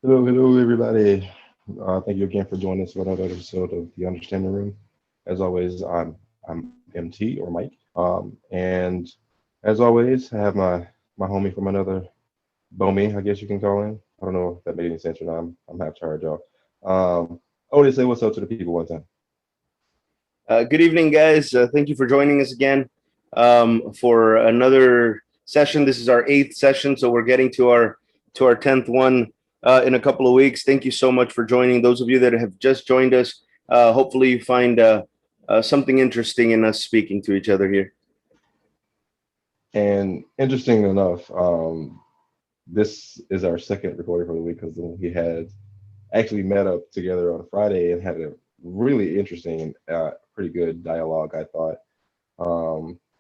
Hello, everybody. Thank you again for joining us for another episode of the Understanding Room. As always, I'm MT or Mike. And as always, I have my homie from another Bomie, I guess you can call him. I don't know if that made any sense or not. I'm half tired, y'all. Odie, say what's up to the people one time. Good evening, guys. Thank you for joining us again for another session. This is our eighth session, so we're getting to our 10th one in a couple of weeks. Thank you so much for joining. Those of you that have just joined us, hopefully you find something interesting in us speaking to each other here. And interesting enough, this is our second recording for the week because we had actually met up together on Friday and had a really interesting, pretty good dialogue, I thought.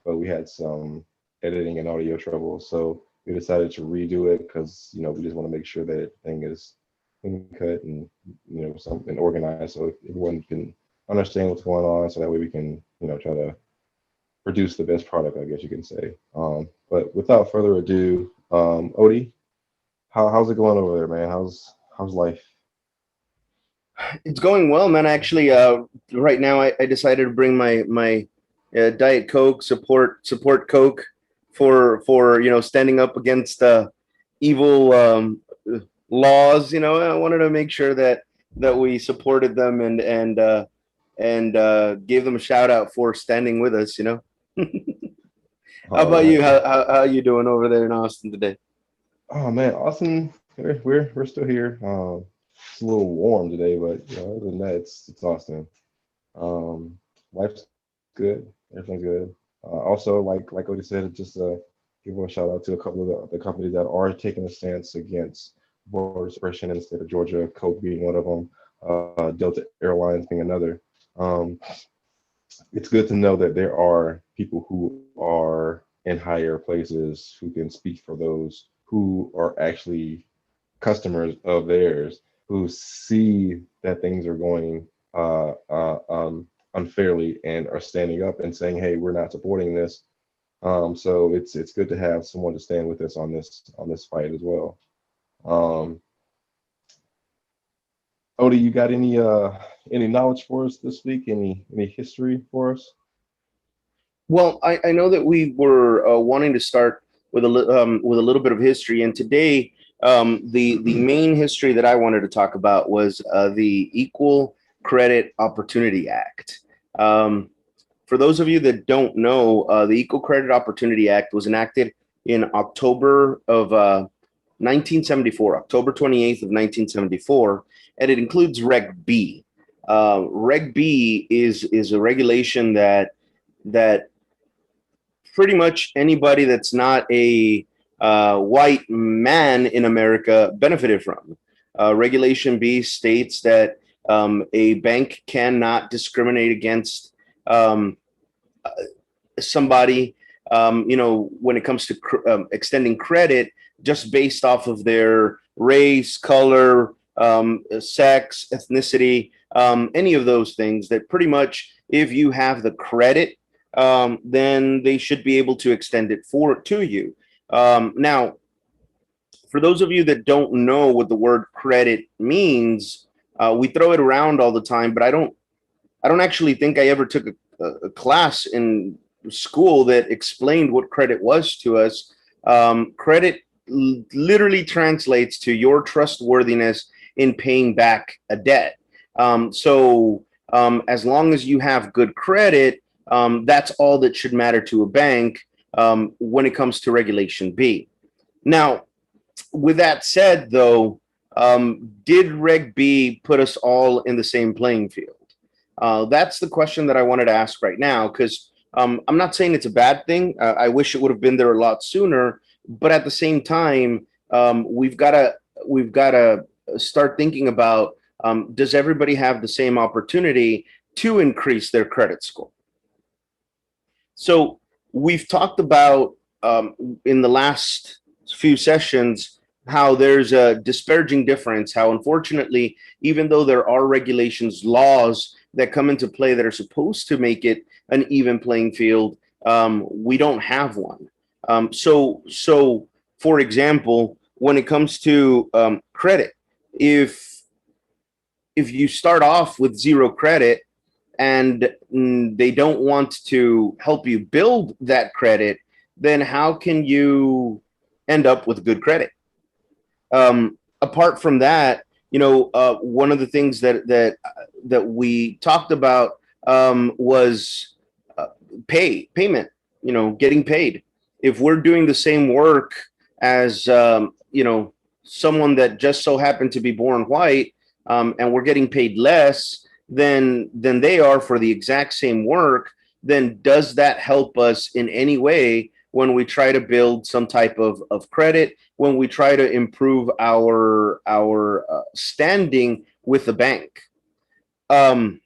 But we had some editing and audio trouble, so we decided to redo it because we just want to make sure that everything is clean cut and something organized, so everyone can understand what's going on, so that way we can try to produce the best product, I guess you can say. But without further ado, Odie, how's it going over there, man? How's life? It's going well, man. Actually, right now I decided to bring my Diet Coke support Coke for standing up against evil laws. I wanted to make sure that we supported them and gave them a shout out for standing with us. How All about you? right. How you doing over there in Austin today? Oh man, Austin, we're still here. It's a little warm today, but other than that, it's Austin. Life's good, everything's good. Also, like Odie said, just give a shout out to a couple of the companies that are taking a stance against voter suppression in the state of Georgia. Coke being one of them, Delta Airlines being another. Um, it's good to know that there are people who are in higher places who can speak for those who are actually customers of theirs, who see that things are going unfairly and are standing up and saying, "Hey, we're not supporting this." So it's good to have someone to stand with us on this fight as well. Um, Odie, you got any knowledge for us this week? Any history for us? Well, I know that we were wanting to start with a little bit of history, and today the main history that I wanted to talk about was the Equal Credit Opportunity Act. Um, for those of you that don't know, the Equal Credit Opportunity Act was enacted in October of 1974, October 28th of 1974, and it includes Reg B. Reg B is a regulation that pretty much anybody that's not a white man in America benefited from. Regulation B states that a bank cannot discriminate against um, somebody, when it comes to extending credit just based off of their race, color, sex, ethnicity, any of those things. That pretty much, if you have the credit, then they should be able to extend it to you. Now, for those of you that don't know what the word credit means, we throw it around all the time, but I don't actually think I ever took a class in school that explained what credit was to us. Credit literally translates to your trustworthiness in paying back a debt. As long as you have good credit, that's all that should matter to a bank when it comes to Regulation B. Now, with that said, though, did Reg B put us all in the same playing field? That's the question that I wanted to ask right now, because I'm not saying it's a bad thing. I wish it would have been there a lot sooner, but at the same time, we've got to start thinking about, does everybody have the same opportunity to increase their credit score? So we've talked about in the last few sessions how there's a disparaging difference, how unfortunately, even though there are regulations, laws that come into play that are supposed to make it an even playing field, we don't have one. So for example, when it comes to credit, if you start off with zero credit and they don't want to help you build that credit, then how can you end up with good credit? Apart from that, one of the things that we talked about was payment. Getting paid. If we're doing the same work as someone that just so happened to be born white, and we're getting paid less than they are for the exact same work, then does that help us in any way when we try to build some type of credit, when we try to improve our standing with the bank? Um,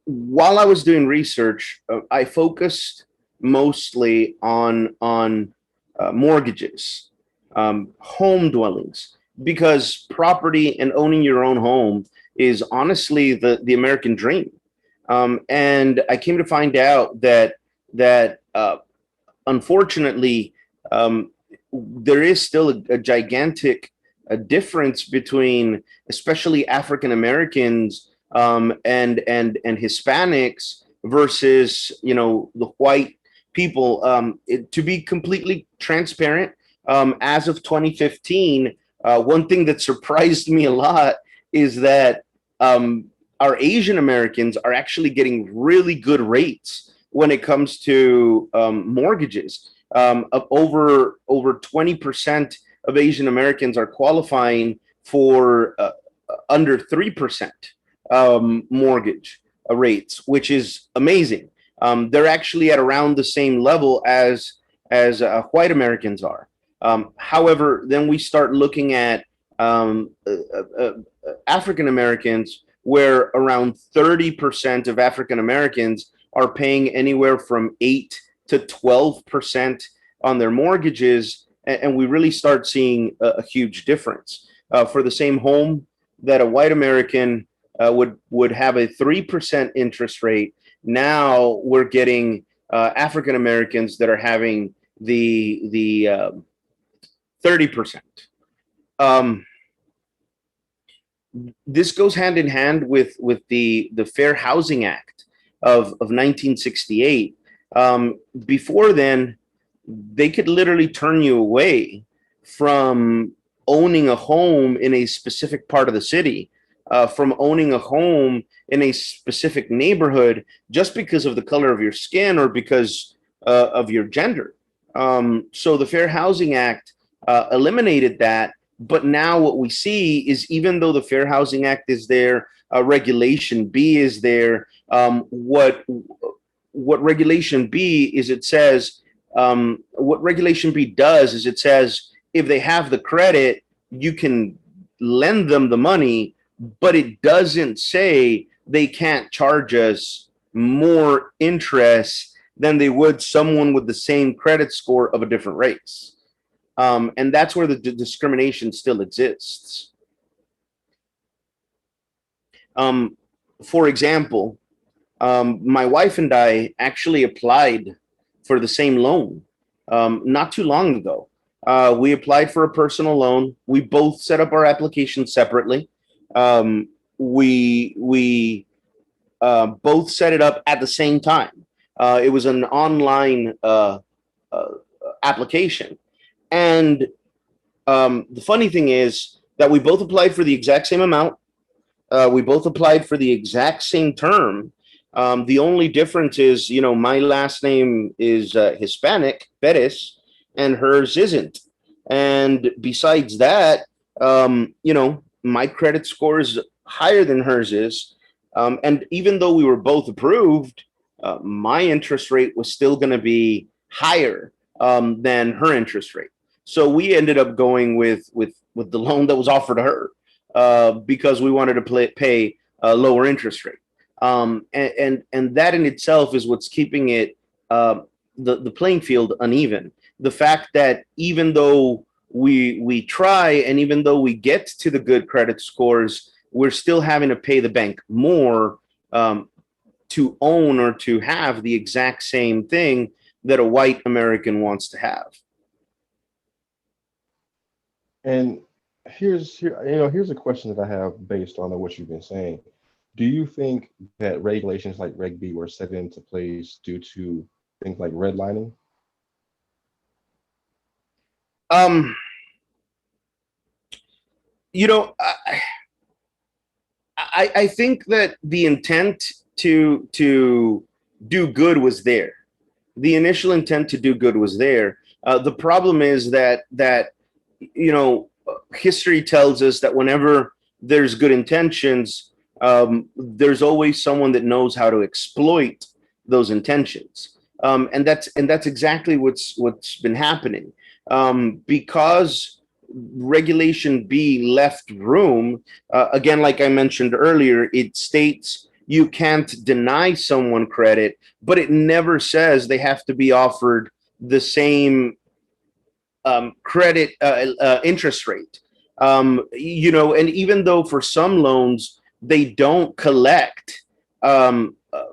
while I was doing research, I focused mostly on mortgages, home dwellings, because property and owning your own home is honestly the American dream. And I came to find out that unfortunately, there is still a gigantic difference between, especially African Americans and Hispanics versus the white people. To be completely transparent, as of 2015, one thing that surprised me a lot is that our Asian Americans are actually getting really good rates when it comes to mortgages. Over 20% of Asian Americans are qualifying for under 3% mortgage rates, which is amazing. They're actually at around the same level as white Americans are. However, then we start looking at African Americans, where around 30% of African Americans are paying anywhere from 8 to 12% on their mortgages, and we really start seeing a huge difference. For the same home that a white American would have a 3% interest rate, now we're getting African Americans that are having the 30%. This goes hand in hand with the Fair Housing Act of 1968. Before then, they could literally turn you away from owning a home in a specific part of the city, from owning a home in a specific neighborhood, just because of the color of your skin or because of your gender. So the Fair Housing Act eliminated that. But now what we see is, even though the Fair Housing Act is there, Regulation B is there. What Regulation B is, it says, what Regulation B does is it says if they have the credit, you can lend them the money, but it doesn't say they can't charge us more interest than they would someone with the same credit score of a different race. And that's where the discrimination still exists. For example, my wife and I actually applied for the same loan not too long ago. We applied for a personal loan. We both set up our application separately. We both set it up at the same time. It was an online application. And the funny thing is that we both applied for the exact same amount. We both applied for the exact same term. The only difference is, my last name is Hispanic, Perez, and hers isn't. And besides that, my credit score is higher than hers is. And even though we were both approved, my interest rate was still going to be higher than her interest rate. So we ended up going with the loan that was offered to her because we wanted to pay a lower interest rate. And that in itself is what's keeping it the playing field uneven. The fact that even though we try, and even though we get to the good credit scores, we're still having to pay the bank more to own or to have the exact same thing that a white American wants to have. And here's a question that I have based on what you've been saying. Do you think that regulations like Reg B were set into place due to things like redlining? Um, you know, I think that the intent to do good was there. The initial intent to do good was there. The problem is that history tells us that whenever there's good intentions, there's always someone that knows how to exploit those intentions, and that's exactly what's been happening. Because Regulation B left room, again, like I mentioned earlier, it states you can't deny someone credit, but it never says they have to be offered the same credit interest rate. And even though for some loans they don't collect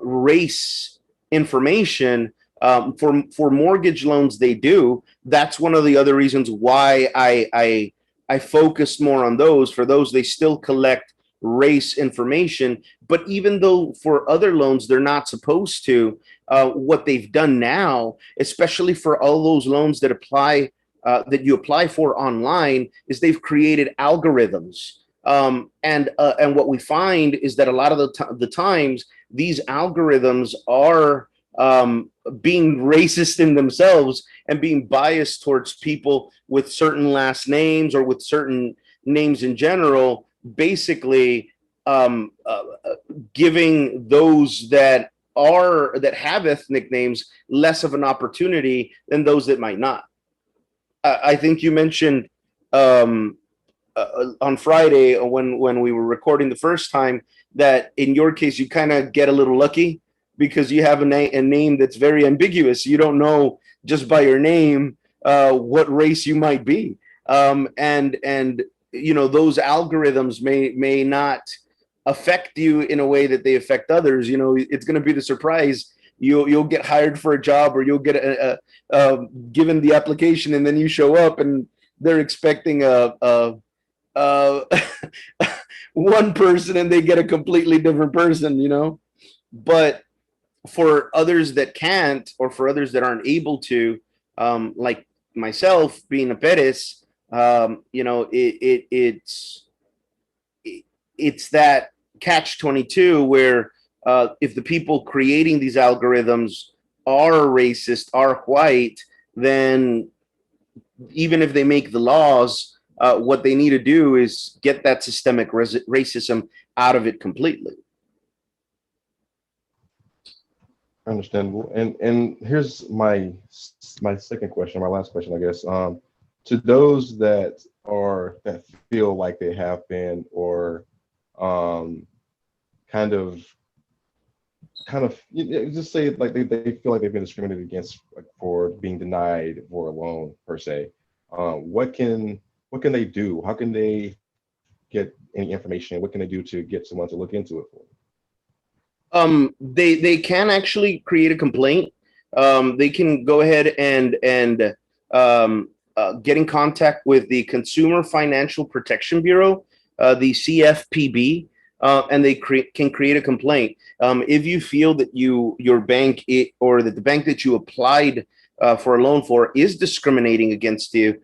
race information, for mortgage loans they do. That's one of the other reasons why I focus more on those. For those, they still collect race information, but even though for other loans they're not supposed to, what they've done now, especially for all those loans that you apply for online, is they've created algorithms. And what we find is that a lot of the times these algorithms are being racist in themselves and being biased towards people with certain last names or with certain names in general, basically giving those that have ethnic names less of an opportunity than those that might not. I think you mentioned on Friday when we were recording the first time that in your case you kind of get a little lucky because you have a name that's very ambiguous. You don't know just by your name what race you might be, and those algorithms may not affect you in a way that they affect others. It's going to be the surprise. You'll get hired for a job, or you'll get given the application, and then you show up and they're expecting a one person and they get a completely different person. But for others that can't, or for others that aren't able to, like myself being a Perez, it's that catch 22 where if the people creating these algorithms are racist, are white, then even if they make the laws, what they need to do is get that systemic racism out of it completely. Understandable. And here's my second question, my last question, I guess. To those that feel like they have been, or kind of just say like they feel like they've been discriminated against, like, for being denied for a loan per se. What can they do? How can they get any information? What can they do to get someone to look into it for them? They can actually create a complaint. They can go ahead and get in contact with the Consumer Financial Protection Bureau, the CFPB, and they can create a complaint. If you feel that your bank or that the bank that you applied for a loan for is discriminating against you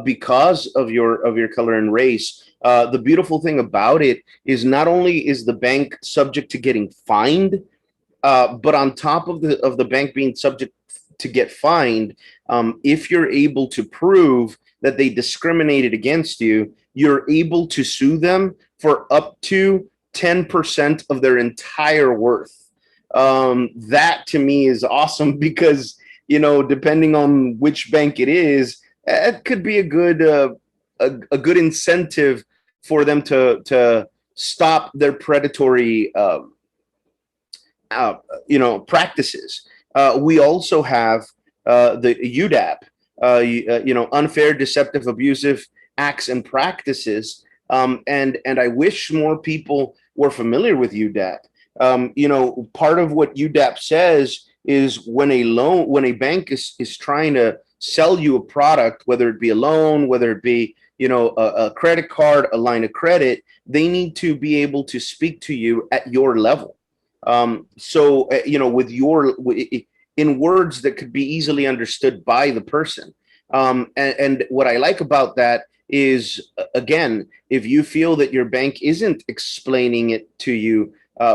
because of your color and race. The beautiful thing about it is not only is the bank subject to getting fined, but on top of the bank being subject to get fined, if you're able to prove that they discriminated against you, you're able to sue them for up to 10% of their entire worth. That to me is awesome because, depending on which bank it is, it could be a good incentive for them to stop their predatory practices. We also have the UDAP, unfair, deceptive, abusive acts and practices, and I wish more people were familiar with UDAP. Part of what UDAP says is when a bank is trying to sell you a product, whether it be a loan, whether it be a credit card, a line of credit, they need to be able to speak to you at your level. With in words that could be easily understood by the person. And what I like about that is, again, if you feel that your bank isn't explaining it to you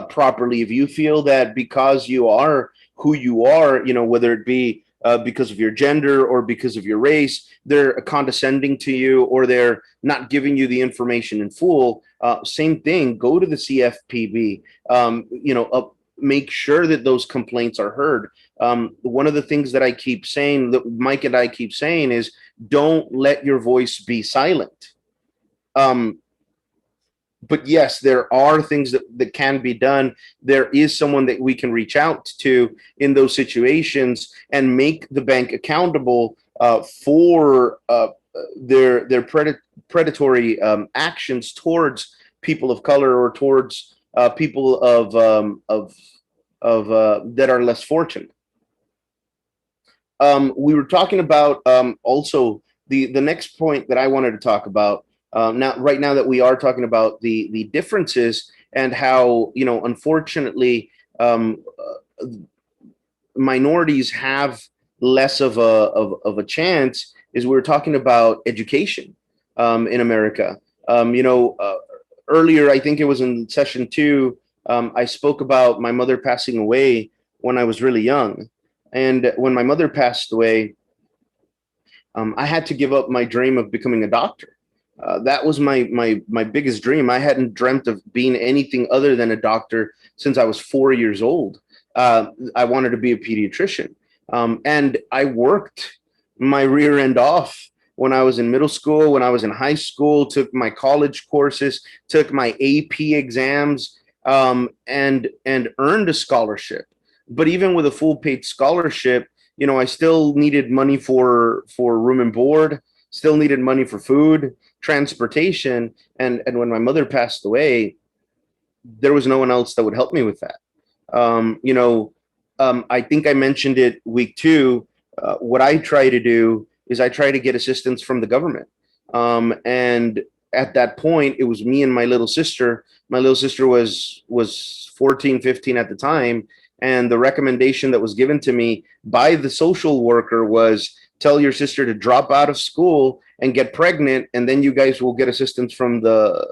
properly, if you feel that because you are who you are, whether it be because of your gender or because of your race, they're condescending to you or they're not giving you the information in full. Same thing, go to the CFPB, make sure that those complaints are heard. One of the things that I keep saying, that Mike and I keep saying, is don't let your voice be silent. But yes, there are things that can be done. There is someone that we can reach out to in those situations and make the bank accountable for their predatory actions towards people of color or towards people of that are less fortunate. We were talking about also the next point that I wanted to talk about. Right now that we are talking about the differences and how, unfortunately, minorities have less of a chance, is we were talking about education in America. Earlier, I think it was in session 2, I spoke about my mother passing away when I was really young. And when my mother passed away, I had to give up my dream of becoming a doctor. That was my biggest dream. I hadn't dreamt of being anything other than a doctor since I was 4 years old. I wanted to be a pediatrician, and I worked my rear end off when I was in middle school, when I was in high school, took my college courses, took my AP exams, and earned a scholarship. But even with a full paid scholarship, I still needed money for room and board, still needed money for food, transportation, and when my mother passed away, there was no one else that would help me with that. I think I mentioned it week 2. What I try to do is I try to get assistance from the government. And at that point, it was me and my little sister. My little sister was 14, 15 at the time. And the recommendation that was given to me by the social worker was, tell your sister to drop out of school and get pregnant, and then you guys will get assistance from the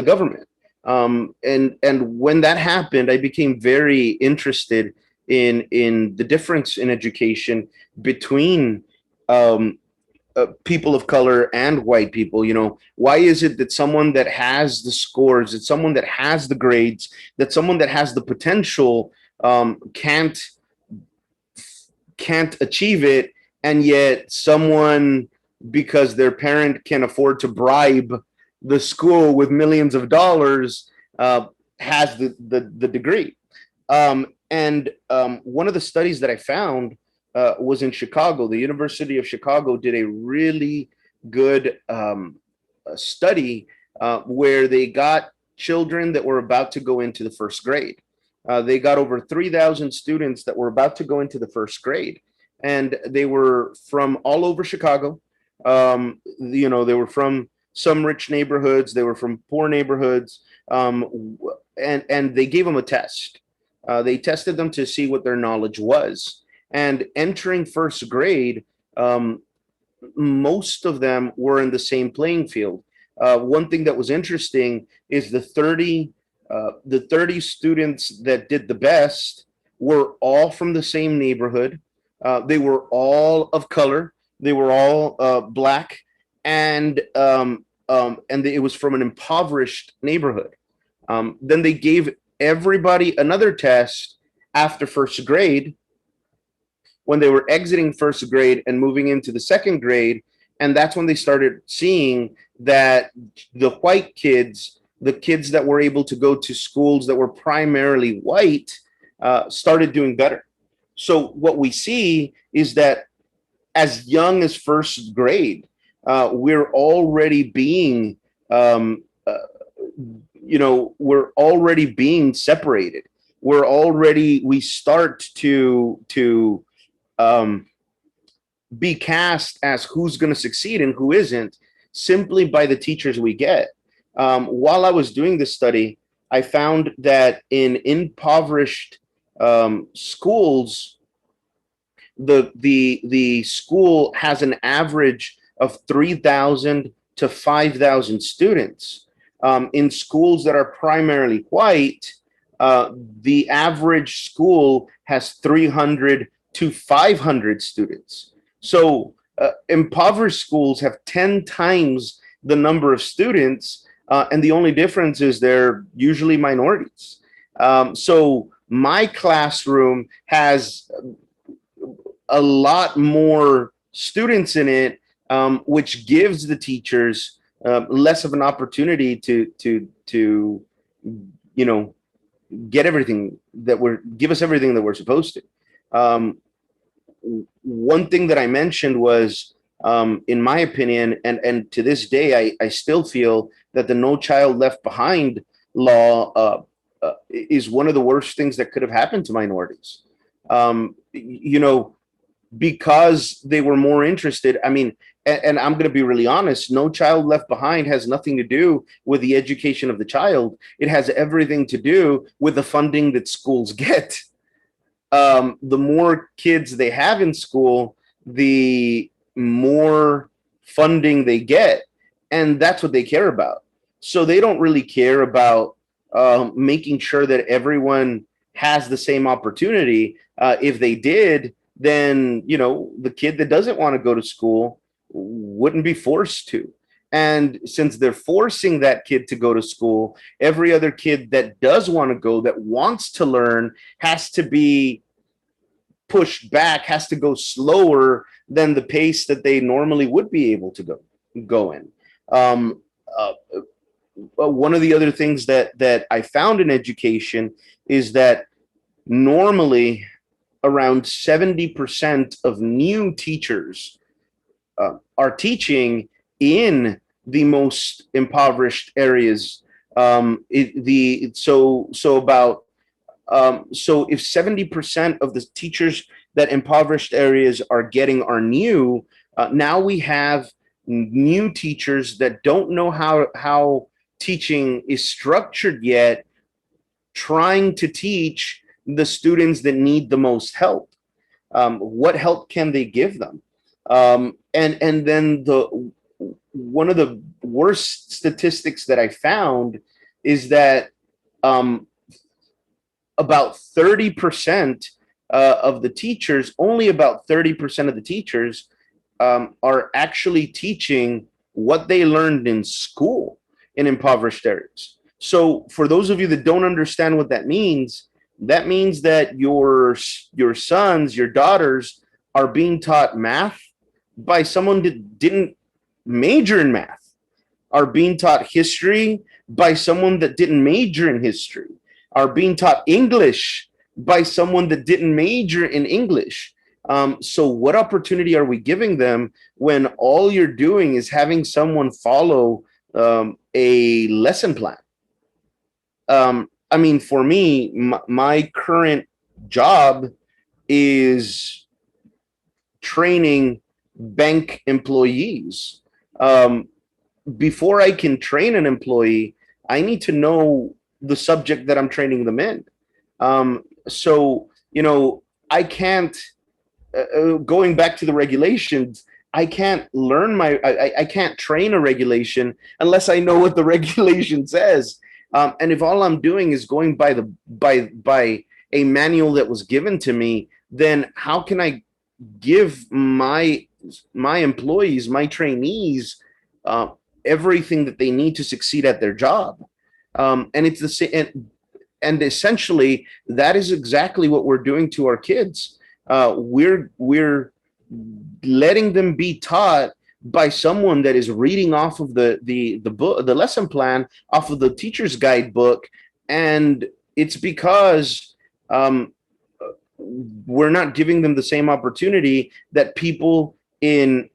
government. And when that happened, I became very interested in the difference in education between people of color and white people. Why is it that someone that has the scores, that someone that has the grades, that someone that has the potential can't achieve it, and yet someone, because their parent can afford to bribe the school with millions of dollars, has the degree? One of the studies that I found was in Chicago. The University of Chicago did a really good study where they got children that were about to go into the first grade. They got over 3,000 students that were about to go into the first grade, and they were from all over Chicago. They were from some rich neighborhoods, they were from poor neighborhoods, and they gave them a test. They tested them to see what their knowledge was. And entering first grade, most of them were in the same playing field. One thing that was interesting is the 30 students that did the best were all from the same neighborhood. They were all of color. They were all black, and it was from an impoverished neighborhood. Then they gave everybody another test after first grade, when they were exiting first grade and moving into the second grade. And that's when they started seeing that the white kids, the kids that were able to go to schools that were primarily white, started doing better. So what we see is that as young as first grade, we're already being, we're already being separated. We start to be cast as who's going to succeed and who isn't, simply by the teachers we get. While I was doing this study, I found that in impoverished schools, the school has an average of 3,000 to 5,000 students. In schools that are primarily white, the average school has 300 to 500 students. So impoverished schools have 10 times the number of students, and the only difference is they're usually minorities. So my classroom has a lot more students in it, which gives the teachers less of an opportunity to you know get everything that we're give us everything that we're supposed to. Um, One thing that I mentioned was, in my opinion, and to this day, I still feel that the No Child Left Behind law is one of the worst things that could have happened to minorities. You know, because they were more interested. I mean, and I'm going to be really honest, No Child Left Behind has nothing to do with the education of the child. It has everything to do with the funding that schools get. The more kids they have in school, the more funding they get. And that's what they care about. So they don't really care about making sure that everyone has the same opportunity. If they did, then, you know, the kid that doesn't want to go to school wouldn't be forced to. And since they're forcing that kid to go to school, every other kid that does want to go, that wants to learn, has to be pushed back, has to go slower than the pace that they normally would be able to go in. Um, uh, One of the other things that I found in education is that normally around 70% of new teachers are teaching in the most impoverished areas. So if 70% of the teachers that impoverished areas are getting are new, now we have new teachers that don't know how teaching is structured yet, trying to teach the students that need the most help. What help can they give them? And then the one of the worst statistics that I found is that um, about 30% of the teachers, only about 30% of the teachers are actually teaching what they learned in school in impoverished areas. So for those of you that don't understand what that means that your sons, your daughters are being taught math by someone that didn't major in math, are being taught history by someone that didn't major in history, are being taught English by someone that didn't major in English. So, what opportunity are we giving them when all you're doing is having someone follow a lesson plan? I mean, for me, my current job is training bank employees. Um, Before I can train an employee, I need to know the subject that I'm training them in. So, you know, I can't, going back to the regulations, I can't learn I can't train a regulation unless I know what the regulation says. And if all I'm doing is going by by a manual that was given to me, then how can I give my employees, my trainees, uh, everything that they need to succeed at their job? And it's the same, and essentially that is exactly what we're doing to our kids. We're letting them be taught by someone that is reading off of the book, the lesson plan off of the teacher's guidebook, and it's because um, we're not giving them the same opportunity that people in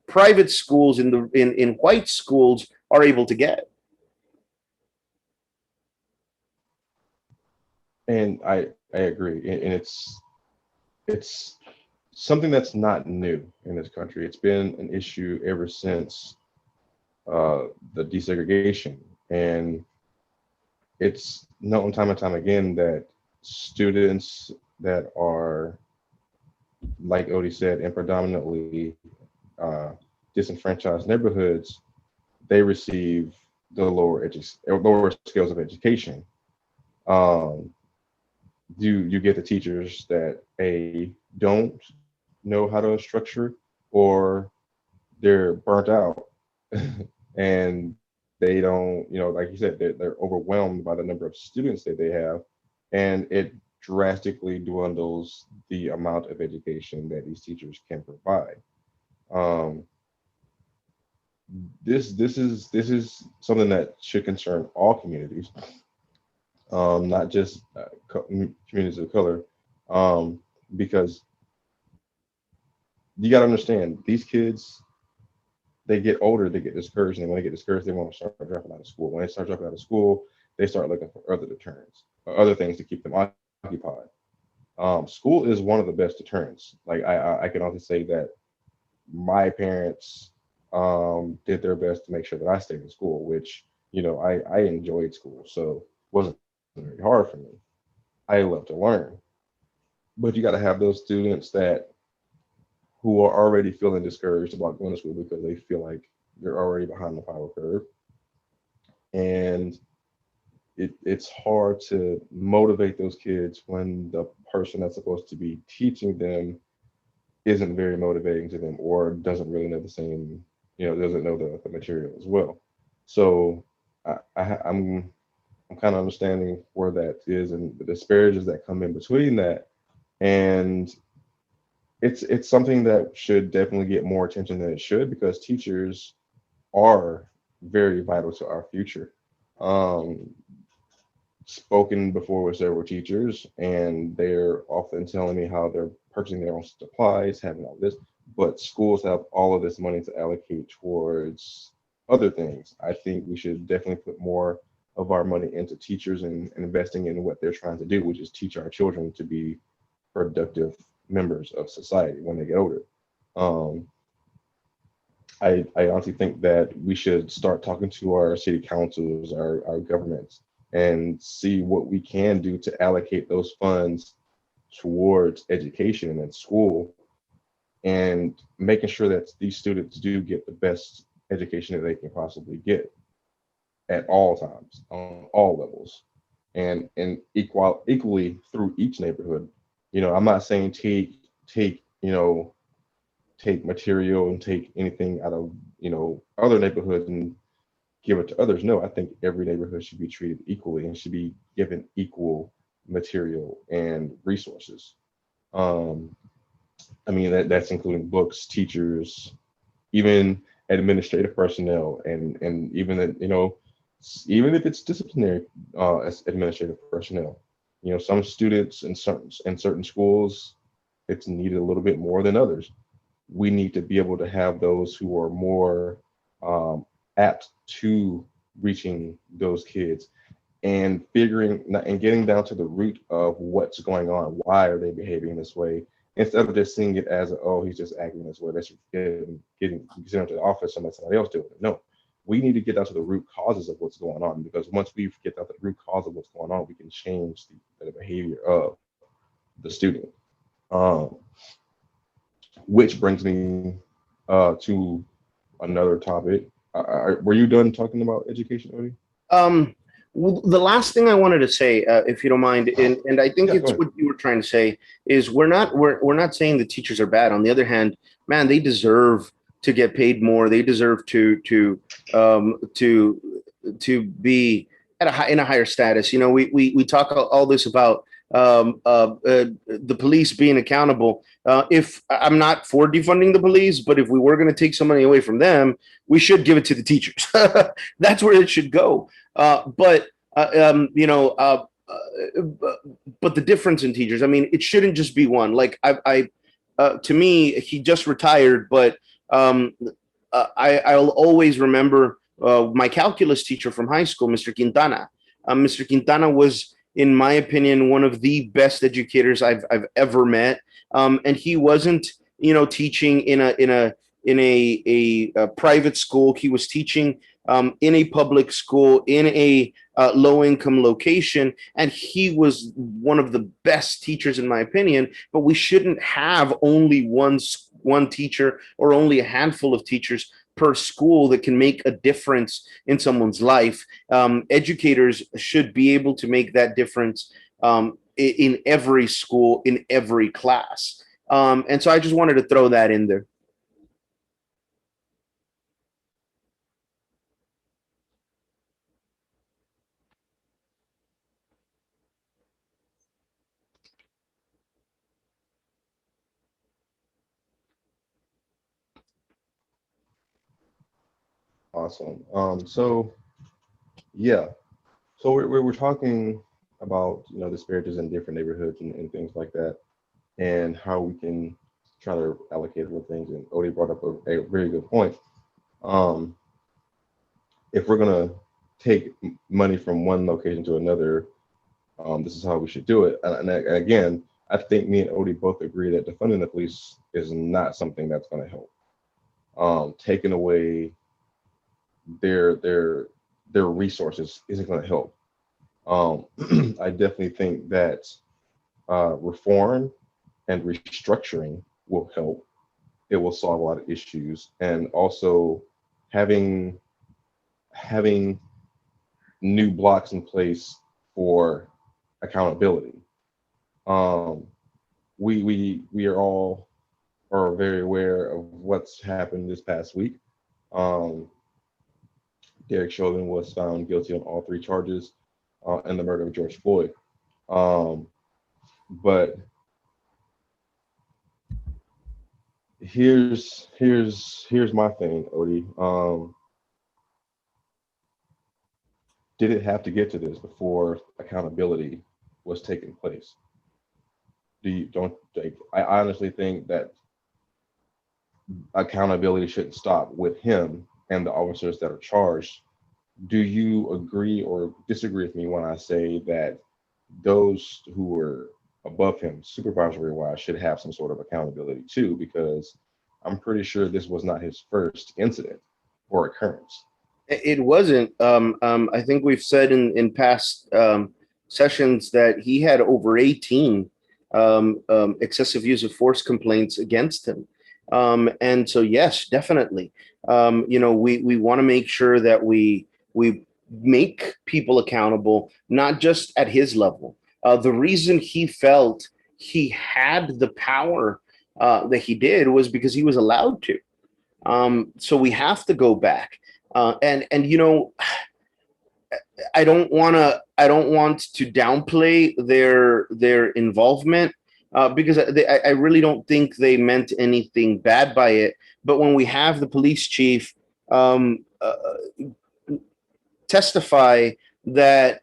private schools, in white schools, are able to get. And I agree, and it's something that's not new in this country. It's been an issue ever since the desegregation. And it's known time and time again that students that are, like Odie said, in predominantly uh, disenfranchised neighborhoods, they receive the lower scales of education. Um, you get the teachers that don't know how to structure, or they're burnt out and they don't, like you said, they're overwhelmed by the number of students that they have, and it drastically dwindles the amount of education that these teachers can provide. Um, this is something that should concern all communities, not just communities of color, because you got to understand these kids, they get older, they get discouraged, and when they get discouraged, they want to start dropping out of school. When they start dropping out of school, they start looking for other deterrents or other things to keep them occupied. School is one of the best deterrents. Like I can honestly say that my parents did their best to make sure that I stayed in school, which I enjoyed school, so it wasn't very hard for me. I love to learn, but you got to have those students that who are already feeling discouraged about going to school because they feel like they're already behind the power curve. And it's hard to motivate those kids when the person that's supposed to be teaching them isn't very motivating to them, or doesn't really know the same, doesn't know the material as well. So I'm kind of understanding where that is and the disparities that come in between that. And it's something that should definitely get more attention than it should, because teachers are very vital to our future. Um, Spoken before with several teachers, and they're often telling me how they're purchasing their own supplies, having all this, but schools have all of this money to allocate towards other things. I think we should definitely put more of our money into teachers and investing in what they're trying to do, which is teach our children to be productive members of society when they get older. Um, I honestly think that we should start talking to our city councils, our governments, and see what we can do to allocate those funds towards education at school, and making sure that these students do get the best education that they can possibly get at all times, on all levels, and equally through each neighborhood. I'm not saying take take material and take anything out of other neighborhoods and give it to others. No, I think every neighborhood should be treated equally and should be given equal material and resources. um I mean, that's including books, teachers, even administrative personnel, and even even if it's disciplinary as administrative personnel. Some students in certain schools, it's needed a little bit more than others. We need to be able to have those who are more um, apt to reaching those kids and figuring and getting down to the root of what's going on. Why are they behaving this way? Instead of just seeing it as, oh, he's just acting this way, let's getting sent to the office and let somebody else do it. No, we need to get down to the root causes of what's going on, because once we get down to the root cause of what's going on, we can change the behavior of the student. Um, which brings me to another topic. Were you done talking about education already? Um, the last thing I wanted to say, if you don't mind, and I think Yeah, go it's ahead. what you were trying to say, is we're not saying the teachers are bad. On the other hand, man, they deserve to get paid more. They deserve to be at in a higher status. We talk all this about the police being accountable. If I'm not for defunding the police, but if we were going to take some money away from them, we should give it to the teachers. That's where it should go. But but the difference in teachers, I mean, it shouldn't just be one. Like to me, he just retired, but um, I'll always remember my calculus teacher from high school, Mr. Quintana. Mr. Quintana was, in my opinion, one of the best educators I've ever met. And he wasn't, teaching a private school. He was teaching in a public school in a low income location, and he was one of the best teachers in my opinion. But we shouldn't have only one teacher or only a handful of teachers per school that can make a difference in someone's life. Educators should be able to make that difference in every school, in every class. And so I just wanted to throw that in there. Awesome. So yeah, so we're talking about disparities in different neighborhoods and things like that, and how we can try to allocate little things. And Odie brought up a very good point. Um, if we're gonna take money from one location to another, this is how we should do it. And again, I think me and Odie both agree that defunding the police is not something that's going to help. Taking away their their their resources isn't going to help. Um, I definitely think that reform and restructuring will help. It will solve a lot of issues, and also having having new blocks in place for accountability. Um, we are very aware of what's happened this past week. Um, Derek Chauvin was found guilty on all three charges in the murder of George Floyd. Um, but here's my thing, Odie. Did it have to get to this before accountability was taking place? Do you don't like, I honestly think that accountability shouldn't stop with him and the officers that are charged. Do you agree or disagree with me when I say that those who were above him, supervisory wise, should have some sort of accountability too? Because I'm pretty sure this was not his first incident or occurrence. It wasn't. I think we've said in past sessions that he had over 18 excessive use of force complaints against him. And so, yes, definitely. We want to make sure that we make people accountable, not just at his level. The reason he felt he had the power that he did was because he was allowed to. So we have to go back. And I don't want to downplay their involvement because I really don't think they meant anything bad by it. But when we have the police chief testify that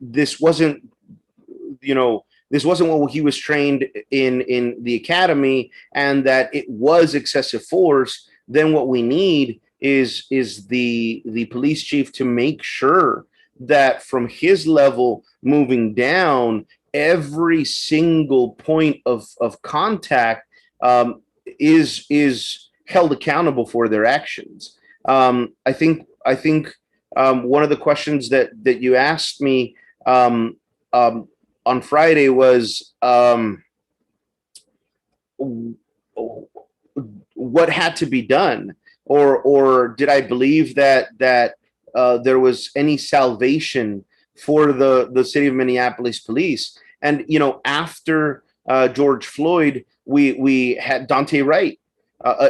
you know this wasn't what he was trained in the academy, and that it was excessive force, then what we need is the police chief to make sure that from his level moving down, every single point of contact is held accountable for their actions. I think one of the questions that you asked me um, on Friday was what had to be done, or did I believe that there was any salvation for the city of Minneapolis police? And after George Floyd, we had Dante Wright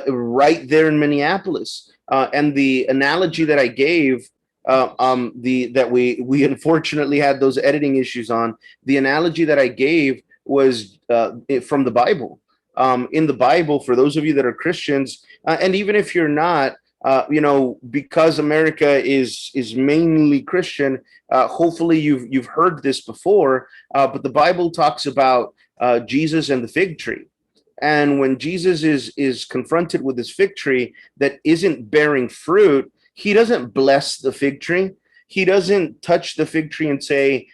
right there in Minneapolis, and the analogy that I gave. The that we unfortunately had those editing issues on. The analogy that I gave was from the Bible. In the Bible, for those of you that are Christians, and even if you're not, because America is mainly Christian, hopefully you've heard this before. But the Bible talks about Jesus and the fig tree. And when Jesus is confronted with this fig tree that isn't bearing fruit, he doesn't bless the fig tree. He doesn't touch the fig tree and say,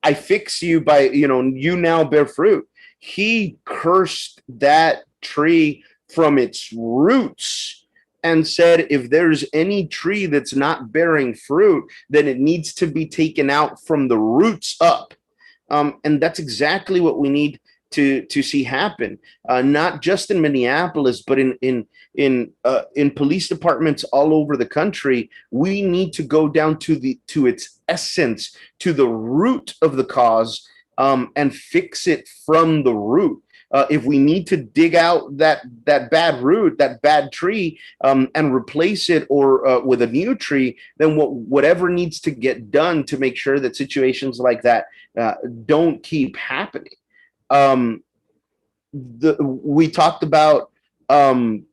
I fix you by, you now bear fruit. He cursed that tree from its roots. and said if there's any tree that's not bearing fruit, then it needs to be taken out from the roots up. And that's exactly what we need to see happen, not just in Minneapolis, but in police departments all over the country. We need to go down to its essence, to the root of the cause, and fix it from the root. If we need to dig out that bad root, that bad tree, and replace it or with a new tree, then whatever needs to get done to make sure that situations like that don't keep happening. Um, we talked about, or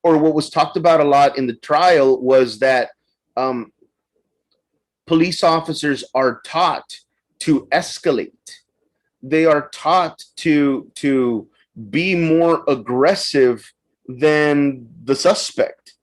what was talked about a lot in the trial was that um, police officers are taught to escalate. They are taught to be more aggressive than the suspect,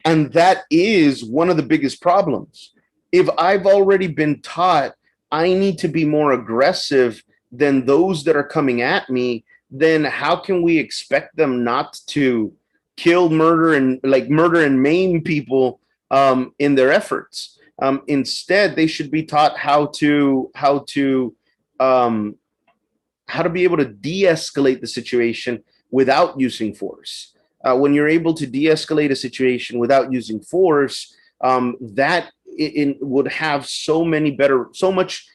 and that is one of the biggest problems. If I've already been taught I need to be more aggressive than those that are coming at me, then how can we expect them not to kill, murder and maim people in their efforts? Instead, they should be taught um, how to be able to de-escalate the situation without using force. When you're able to de-escalate a situation without using force, that would have so much.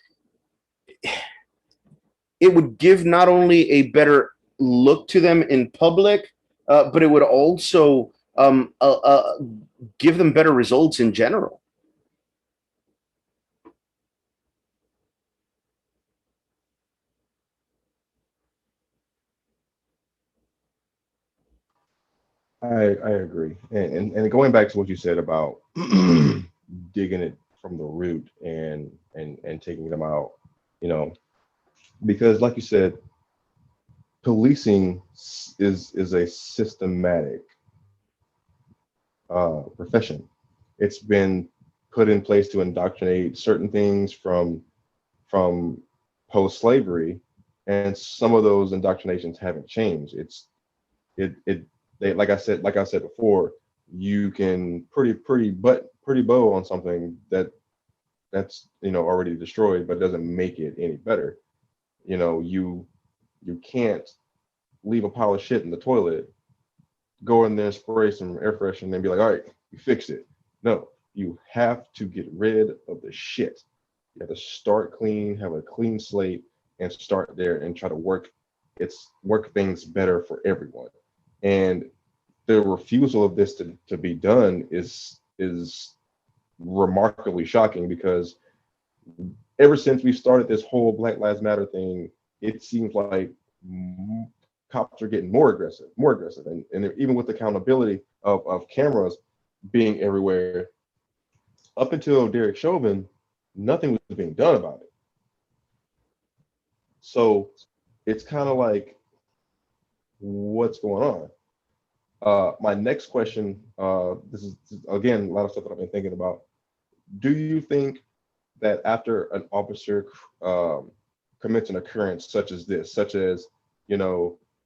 It would give not only a better look to them in public, but it would also give them better results in general. I agree. And going back to what you said about digging it from the root and taking them out, you know, because like you said, policing is a systematic profession. It's been put in place to indoctrinate certain things from post slavery, and some of those indoctrinations haven't changed. It they like I said before, you can pretty bow on something that's already destroyed, but doesn't make it any better. You can't leave a pile of shit in the toilet, go in there, spray some air freshener, and then be like, all right, you fixed it. No, you have to get rid of the shit. You have to start clean, have a clean slate, and start there and try to work things better for everyone. And the refusal of this to be done is remarkably shocking, because ever since we started this whole Black Lives Matter thing, it seems like cops are getting more aggressive, and even with accountability of cameras being everywhere, up until Derek Chauvin, nothing was being done about it. So it's kind of like, what's going on? My next question, this is again a lot of stuff that I've been thinking about. Do you think that after an officer commits an occurrence such as this, such as,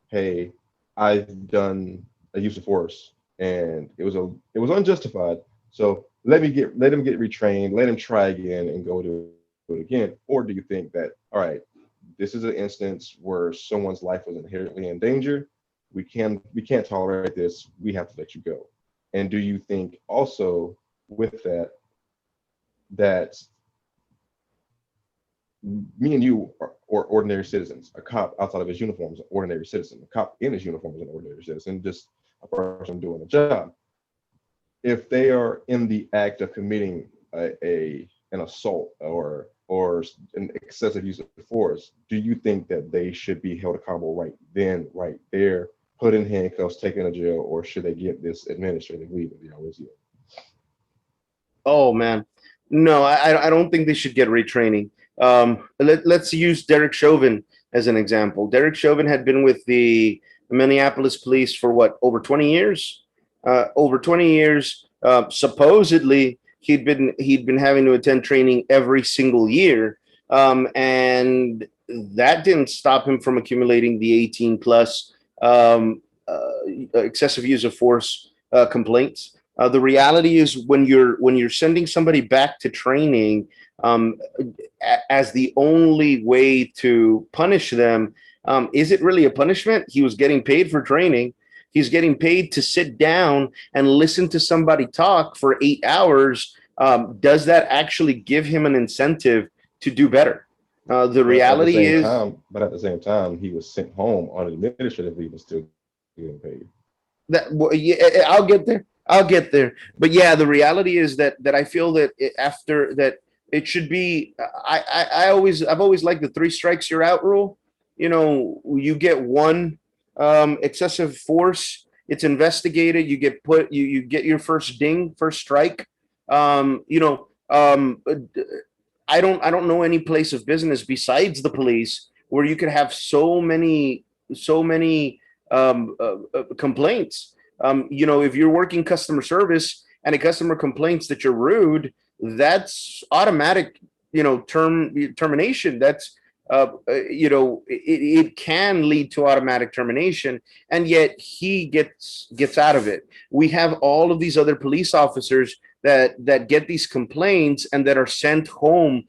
hey, I've done a use of force and it was unjustified, so let him get retrained, let him try again and go do it again? Or do you think that, all right, this is an instance where someone's life was inherently in danger, we can't tolerate this, we have to let you go? And do you think also with that me and you are ordinary citizens, a cop outside of his uniform is an ordinary citizen, a cop in his uniform is an ordinary citizen, just a person doing a job. If they are in the act of committing an assault or an excessive use of force, do you think that they should be held accountable right then, right there, put in handcuffs, taken to jail, or should they get this administrative leave that they always get? Oh man, no, I don't think they should get retraining. Let's use Derek Chauvin as an example. Derek Chauvin had been with the Minneapolis police for what, over 20 years? Over 20 years. Supposedly, he'd been having to attend training every single year, and that didn't stop him from accumulating the 18 plus. excessive use of force complaints. The reality is when you're sending somebody back to training um, as the only way to punish them, is it really a punishment? He was getting paid for training. He's getting paid to sit down and listen to somebody talk for 8 hours. Does that actually give him an incentive to do better? The reality is But at the same time, he was sent home on administrative leave and still getting paid. that well, yeah, I'll get there. I'll get there. But yeah, the reality is that I feel that after that it should be. I've always liked the three strikes you're out rule. You know, you get one excessive force. It's investigated. You get put. You get your first ding, first strike. You know, I don't know any place of business besides the police where you could have so many complaints. You know, if you're working customer service and a customer complains that you're rude, that's automatic. You know, termination. That's you know, it can lead to automatic termination, and yet he gets out of it. We have all of these other police officers that get these complaints and that are sent home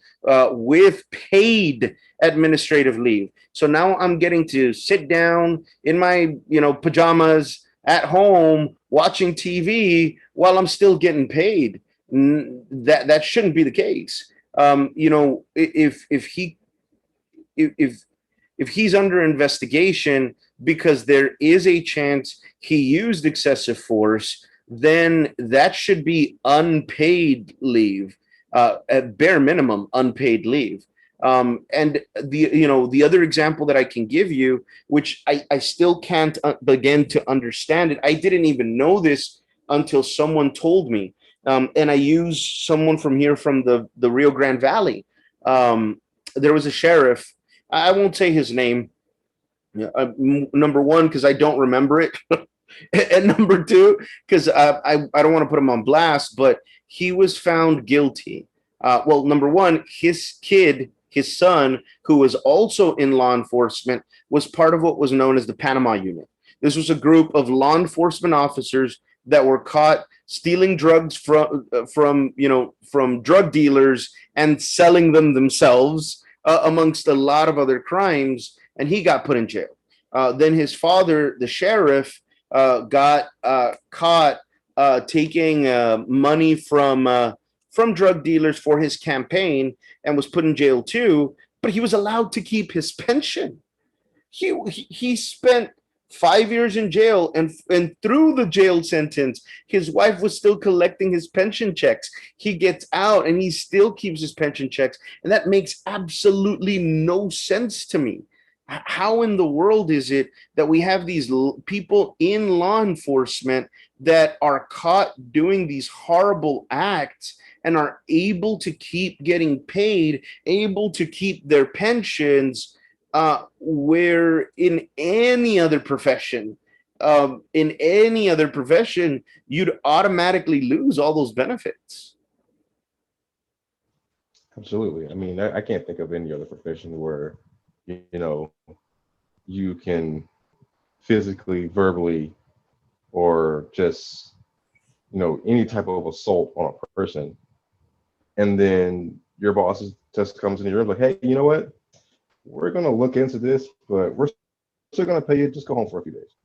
with paid administrative leave. So now I'm getting to sit down in my, you know, pajamas at home watching TV while I'm still getting paid. That shouldn't be the case. You know, if if he's under investigation because there is a chance he used excessive force, then that should be unpaid leave, at bare minimum, unpaid leave. And the you know the other example that I can give you, which I still can't begin to understand it. I didn't even know this until someone told me, and I use someone from here from the Rio Grande Valley. There was a sheriff. I won't say his name. Number one, because I don't remember it, and number two, because I don't want to put him on blast, but he was found guilty. Well, number one, his son, who was also in law enforcement, was part of what was known as the Panama Unit. This was a group of law enforcement officers that were caught stealing drugs from you know from drug dealers and selling them themselves, amongst a lot of other crimes, and he got put in jail. Then his father, the sheriff, got caught taking money from drug dealers for his campaign and was put in jail too. But he was allowed to keep his pension. He spent 5 years in jail, and through the jail sentence, his wife was still collecting his pension checks. He gets out and he still keeps his pension checks, and that makes absolutely no sense to me. How in the world is it that we have these people in law enforcement that are caught doing these horrible acts and are able to keep getting paid, able to keep their pensions, where in any other profession, you'd automatically lose all those benefits. Absolutely. I mean, I can't think of any other profession where, you know, you can physically, verbally, or just, you know, any type of assault on a person, and then your boss just comes in your room like, hey, you know what? We're gonna look into this, but we're still gonna pay you. Just go home for a few days.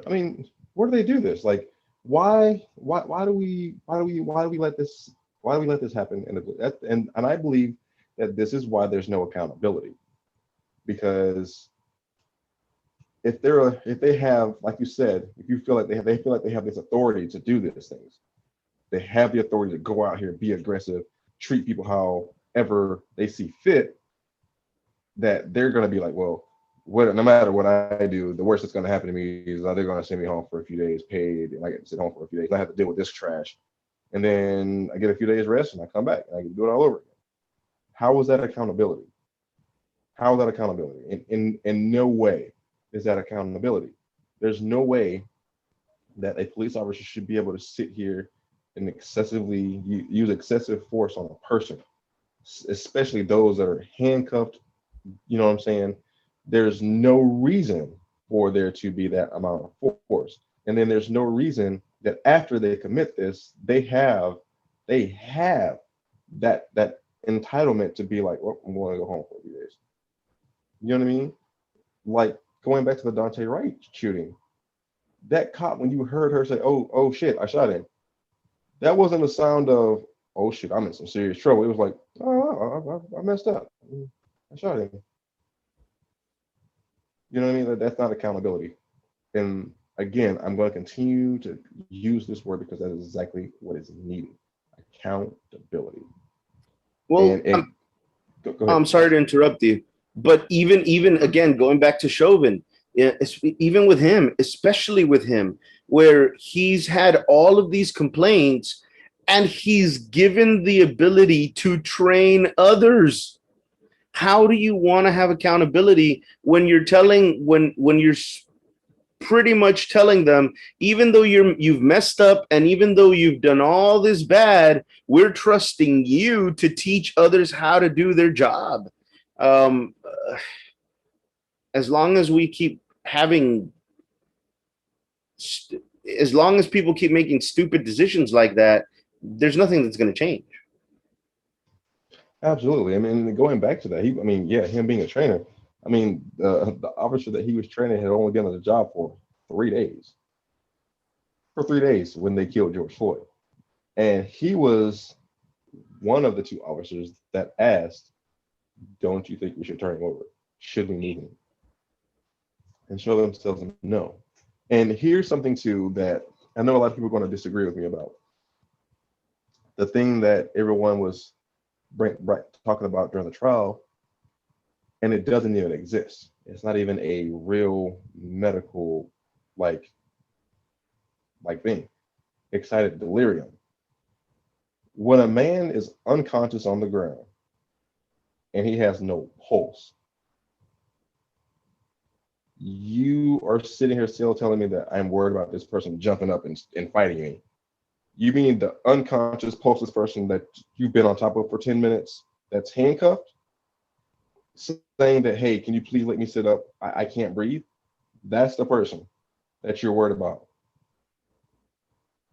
I mean, where do they do this? Like, why do we let this happen? And I believe that this is why there's no accountability, because if they have, like you said, if you feel like they feel like they have this authority to do these things, they have the authority to go out here, be aggressive, treat people however they see fit, that they're going to be like, well, no matter what I do, the worst that's going to happen to me is they're going to send me home for a few days paid, and I get to sit home for a few days. I have to deal with this trash, and then I get a few days rest, and I come back and I get to do it all over again. How is that accountability? How is that accountability? In no way is that accountability. There's no way that a police officer should be able to sit here and excessively use excessive force on a person, especially those that are handcuffed. You know what I'm saying? There's no reason for there to be that amount of force. And then there's no reason that after they commit this, they have that entitlement to be like, well, I'm going to go home for a few days. You know what I mean? Like going back to the Dante Wright shooting, that cop, when you heard her say, oh shit, I shot him, that wasn't a sound of, oh shit, I'm in some serious trouble. It was like, oh, I messed up. I shot him. You know what I mean? That's not accountability. And again, I'm going to continue to use this word because that is exactly what is needed. Accountability. Well, And go I'm ahead. sorry to interrupt you, but even again, going back to Chauvin, yeah, even with him, especially with him, where he's had all of these complaints and he's given the ability to train others. How do you want to have accountability when you're telling when you're pretty much telling them, even though you've messed up and even though you've done all this bad, we're trusting you to teach others how to do their job. um, as long as we keep having as long as people keep making stupid decisions like that, there's nothing that's going to change. Absolutely. I mean, going back to that, yeah, him being a trainer. I mean, the officer that he was training had only been on the job for 3 days. For 3 days when they killed George Floyd, and he was one of the two officers that asked, "Don't you think we should turn him over? Should we move him?" And Chauvin tells him no. And here's something too that I know a lot of people are going to disagree with me about. The thing that everyone was talking about during the trial, and it doesn't even exist. It's not even a real medical like thing. Excited delirium. When a man is unconscious on the ground and he has no pulse, you are sitting here still telling me that I'm worried about this person jumping up and fighting me. You mean the unconscious, pulseless person that you've been on top of for 10 minutes that's handcuffed, saying that, hey, can you please let me sit up? I can't breathe. That's the person that you're worried about.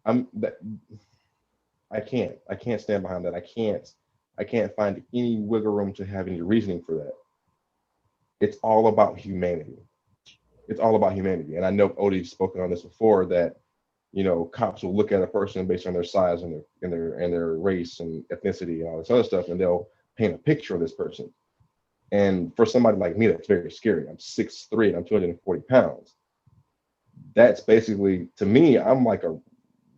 I'm that I can't stand behind that. I can't find any wiggle room to have any reasoning for that. It's all about humanity. It's all about humanity. And I know Odie's spoken on this before that, cops will look at a person based on their size and their race and ethnicity and all this other stuff, and they'll paint a picture of this person. And for somebody like me, that's very scary. I'm 6'3", I'm 240 pounds. That's basically, to me, I'm like a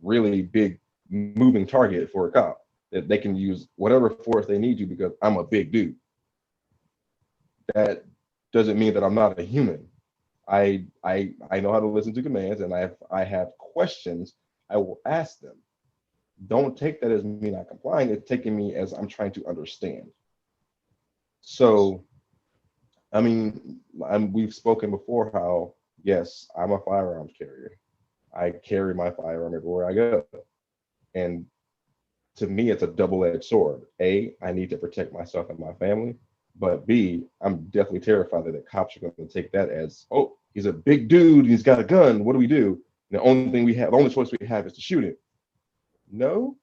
really big moving target for a cop that they can use whatever force they need to because I'm a big dude. That doesn't mean that I'm not a human. I know how to listen to commands, and I have questions. I will ask them. Don't take that as me not complying. It's taking me as I'm trying to understand. So, I mean, we've spoken before how yes, I'm a firearms carrier. I carry my firearm everywhere I go, and to me, it's a double-edged sword. A, I need to protect myself and my family, but B, I'm definitely terrified that the cops are going to take that as, oh, he's a big dude, he's got a gun. What do we do? And the only choice we have is to shoot him. No,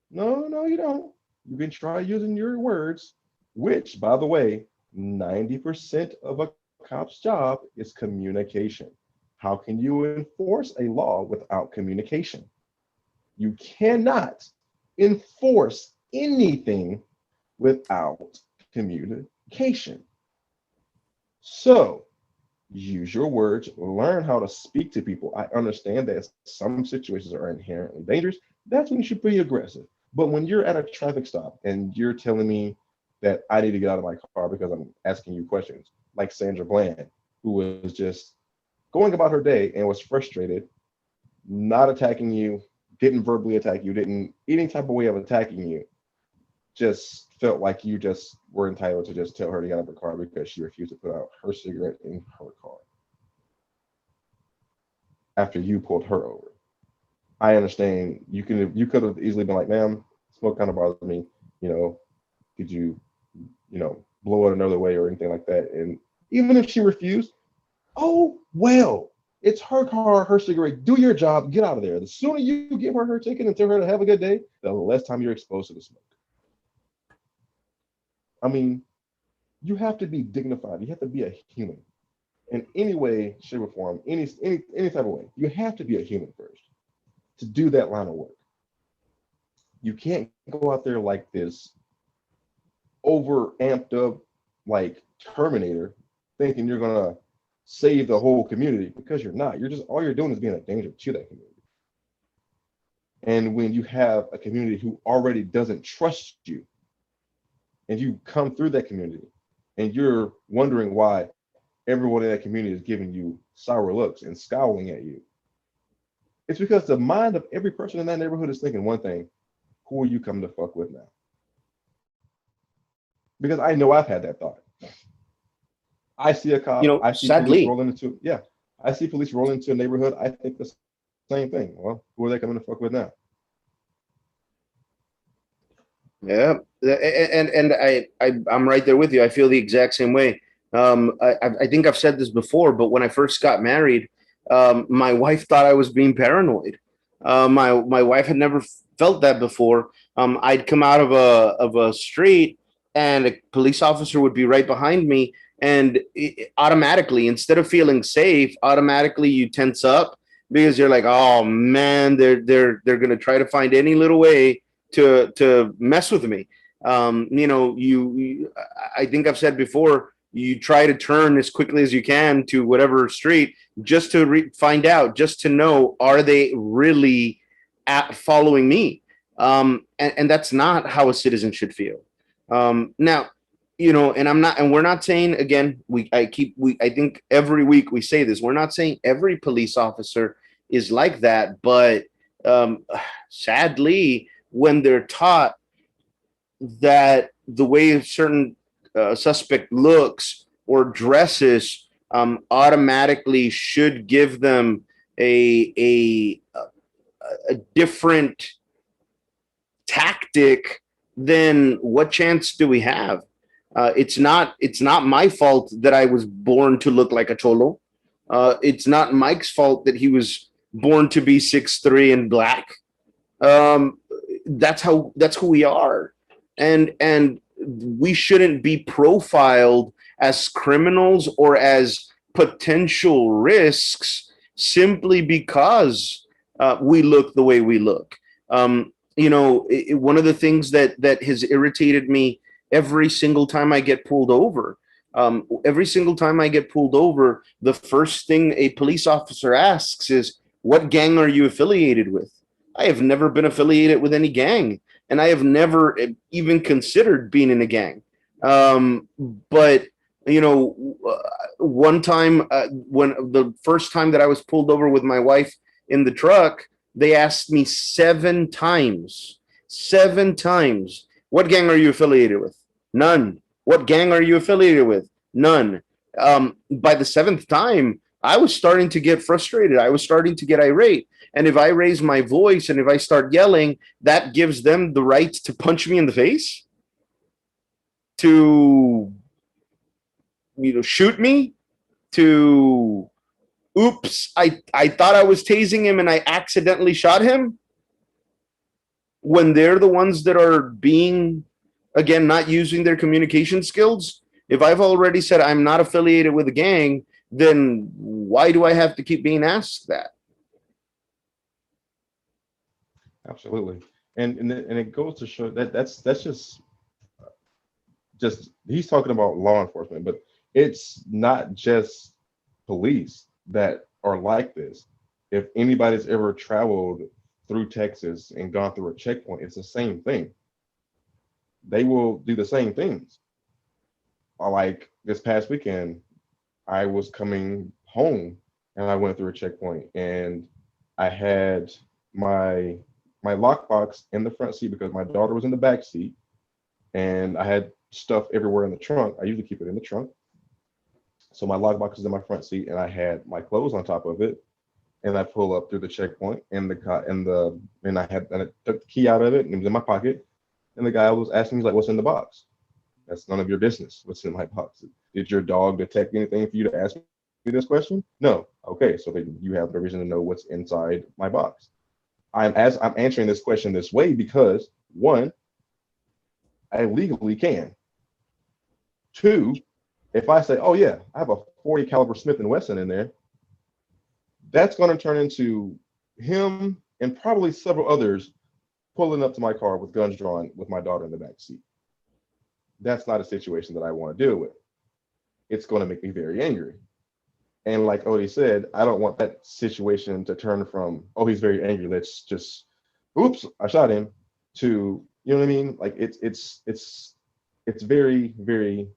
no, you don't. You can try using your words, which, by the way, 90% of a cop's job is communication. How can you enforce a law without communication? You cannot enforce anything without communication. So use your words, learn how to speak to people. I understand that some situations are inherently dangerous. That's when you should be aggressive. But when you're at a traffic stop and you're telling me that I need to get out of my car because I'm asking you questions, like Sandra Bland, who was just going about her day and was frustrated, not attacking you, didn't verbally attack you, didn't any type of way of attacking you, just felt like you just were entitled to just tell her to get out of her car because she refused to put out her cigarette in her car after you pulled her over. I understand you could have easily been like, ma'am, smoke kind of bothers me, could you, blow it another way or anything like that. And even if she refused, Oh, well, it's her car, her cigarette. Do your job, get out of there. The sooner you give her her ticket and tell her to have a good day, the less time you're exposed to the smoke. I mean, you have to be dignified. You have to be a human in any way, shape, or form, any type of way. You have to be a human first to do that line of work. You can't go out there like this, over amped up, like Terminator, thinking you're gonna save the whole community because you're not. You're just all you're doing is being a danger to that community. And when you have a community who already doesn't trust you, and you come through that community, and you're wondering why everyone in that community is giving you sour looks and scowling at you, it's because the mind of every person in that neighborhood is thinking one thing: who are you coming to fuck with now? Because I know I've had that thought. I see a cop, I see police Sadly. rolling into, yeah, I see police rolling into a neighborhood. I think the same thing. Well, who are they coming to fuck with now? Yeah, I'm right there with you. I feel the exact same way. I think I've said this before, but when I first got married, my wife thought I was being paranoid. My wife had never felt that before. I'd come out of a street, and a police officer would be right behind me, and automatically, instead of feeling safe, automatically you tense up because you're like, oh man, they're gonna try to find any little way to mess with me. I think I've said before, you try to turn as quickly as you can to whatever street just to find out, just to know, are they really following me? And that's not how a citizen should feel. Now, and we're not saying, again, I think every week we say this, we're not saying every police officer is like that, but um, sadly, when they're taught that the way a certain suspect looks or dresses automatically should give them a different tactic, then what chance do we have? It's not my fault that I was born to look like a cholo. It's not Mike's fault that he was born to be 6'3" and black. Um, that's who we are, and we shouldn't be profiled as criminals or as potential risks simply because we look the way we look. One of the things that has irritated me every single time I get pulled over. Every single time I get pulled over, the first thing a police officer asks is, "What gang are you affiliated with?" I have never been affiliated with any gang, and I have never even considered being in a gang. But one time, when the first time that I was pulled over with my wife in the truck, they asked me seven times, "What gang are you affiliated with?" None. "What gang are you affiliated with?" None. By the seventh time, I was starting to get frustrated. I was starting to get irate. And if I raise my voice and if I start yelling, that gives them the right to punch me in the face, to shoot me, to oops, I thought I was tasing him and I accidentally shot him, when they're the ones that are being, again, not using their communication skills. If I've already said I'm not affiliated with a gang, then why do I have to keep being asked that? Absolutely. And it goes to show that that's just he's talking about law enforcement, but it's not just police that are like this. If anybody's ever traveled through Texas and gone through a checkpoint, it's the same thing. They will do the same things. Like this past weekend, I was coming home and I went through a checkpoint and I had my my lockbox in the front seat because my daughter was in the back seat and I had stuff everywhere in the trunk. I usually keep it in the trunk. So my lockbox is in my front seat and I had my clothes on top of it. And I pull up through the checkpoint and I took the key out of it and it was in my pocket. And the guy was asking me like, "What's in the box?" That's none of your business. What's in my box? Did your dog detect anything for you to ask me me this question? No. Okay, so then you have the reason to know what's inside my box. I'm answering this question this way because one, I legally can. Two, if I say, oh yeah, I have a 40 caliber Smith and Wesson in there, that's going to turn into him and probably several others pulling up to my car with guns drawn with my daughter in the back seat. That's not a situation that I want to deal with. It's going to make me very angry. And like Odie said, I don't want that situation to turn from, oh, he's very angry, let's just, oops, I shot him, to, you know what I mean? Like it's very, very,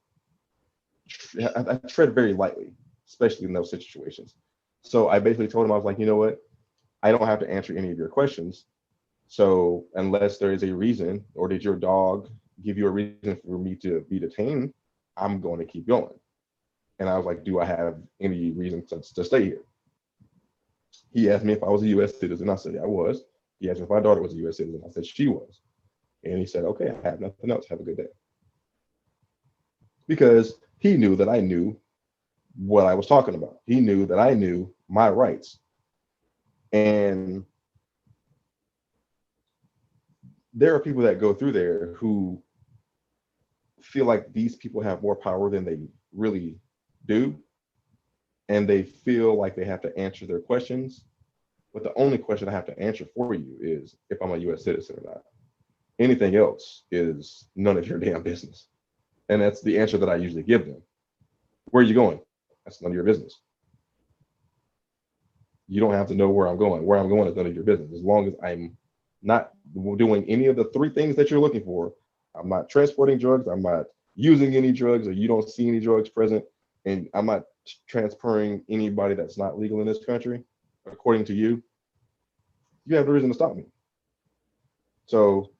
I tread very lightly, especially in those situations. So I basically told him, I was like, you know what? I don't have to answer any of your questions. So unless there is a reason, or did your dog give you a reason for me to be detained, I'm going to keep going. And I was like, do I have any reason to stay here? He asked me if I was a U.S. citizen. I said I was. He asked me if my daughter was a U.S. citizen. I said she was. And he said, okay, I have nothing else. Have a good day. Because he knew that I knew what I was talking about. He knew that I knew my rights. And there are people that go through there who feel like these people have more power than they really do. And they feel like they have to answer their questions. But the only question I have to answer for you is if I'm a US citizen or not. Anything else is none of your damn business. And that's the answer that I usually give them. Where are you going? That's none of your business. You don't have to know where I'm going. Where I'm going is none of your business. As long as I'm not doing any of the three things that you're looking for, I'm not transporting drugs, I'm not using any drugs, or you don't see any drugs present, and I'm not transferring anybody that's not legal in this country, according to you, you have no reason to stop me. So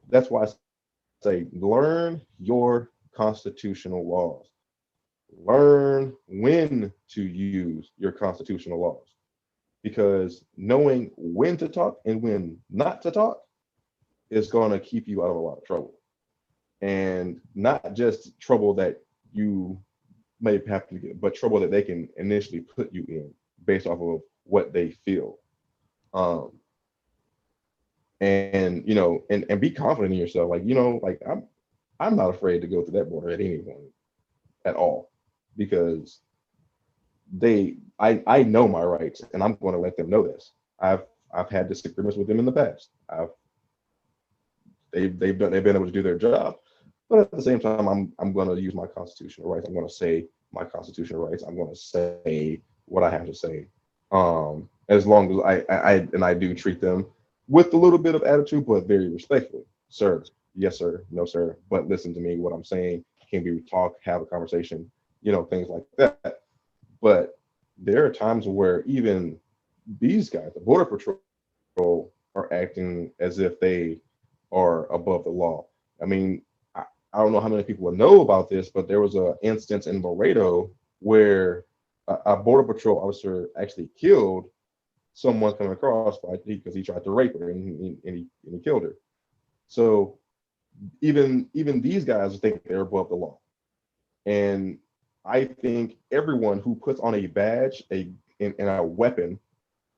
that's why I say learn your constitutional laws. Learn when to use your constitutional laws. Because knowing when to talk and when not to talk is going to keep you out of a lot of trouble. And not just trouble that you may have to get, but trouble that they can initially put you in based off of what they feel. Um, and and be confident in yourself. Like, like I'm not afraid to go through that border at any point at all, because I know my rights, and I'm going to let them know this. I've had disagreements with them in the past. They've been able to do their job, but at the same time, I'm going to use my constitutional rights. I'm going to say my constitutional rights. I'm going to say what I have to say. As long as I do treat them with a little bit of attitude, but very respectfully. Sir, yes, sir, no, sir, but listen to me. What I'm saying, can we talk, have a conversation, things like that. But there are times where even these guys, the Border Patrol, are acting as if they are above the law. I mean, I don't know how many people know about this, but there was an instance in Laredo where a Border Patrol officer actually killed someone coming across because he tried to rape her, and he killed her. So even these guys think they're above the law. And I think everyone who puts on a badge, and a weapon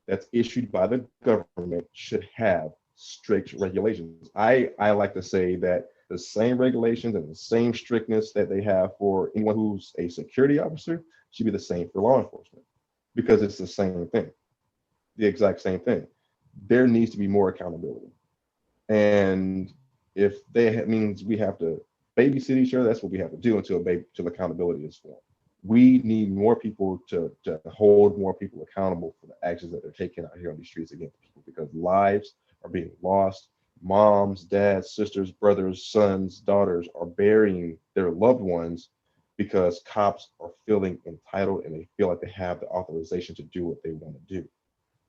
that's issued by the government should have strict regulations. I like to say that the same regulations and the same strictness that they have for anyone who's a security officer should be the same for law enforcement, because it's the same thing, the exact same thing. There needs to be more accountability. And if that means we have to babysit each other, that's what we have to do until accountability is formed. We need more people to hold more people accountable for the actions that they're taking out here on these streets against people, because lives are being lost. Moms, dads, sisters, brothers, sons, daughters are burying their loved ones because cops are feeling entitled and they feel like they have the authorization to do what they want to do.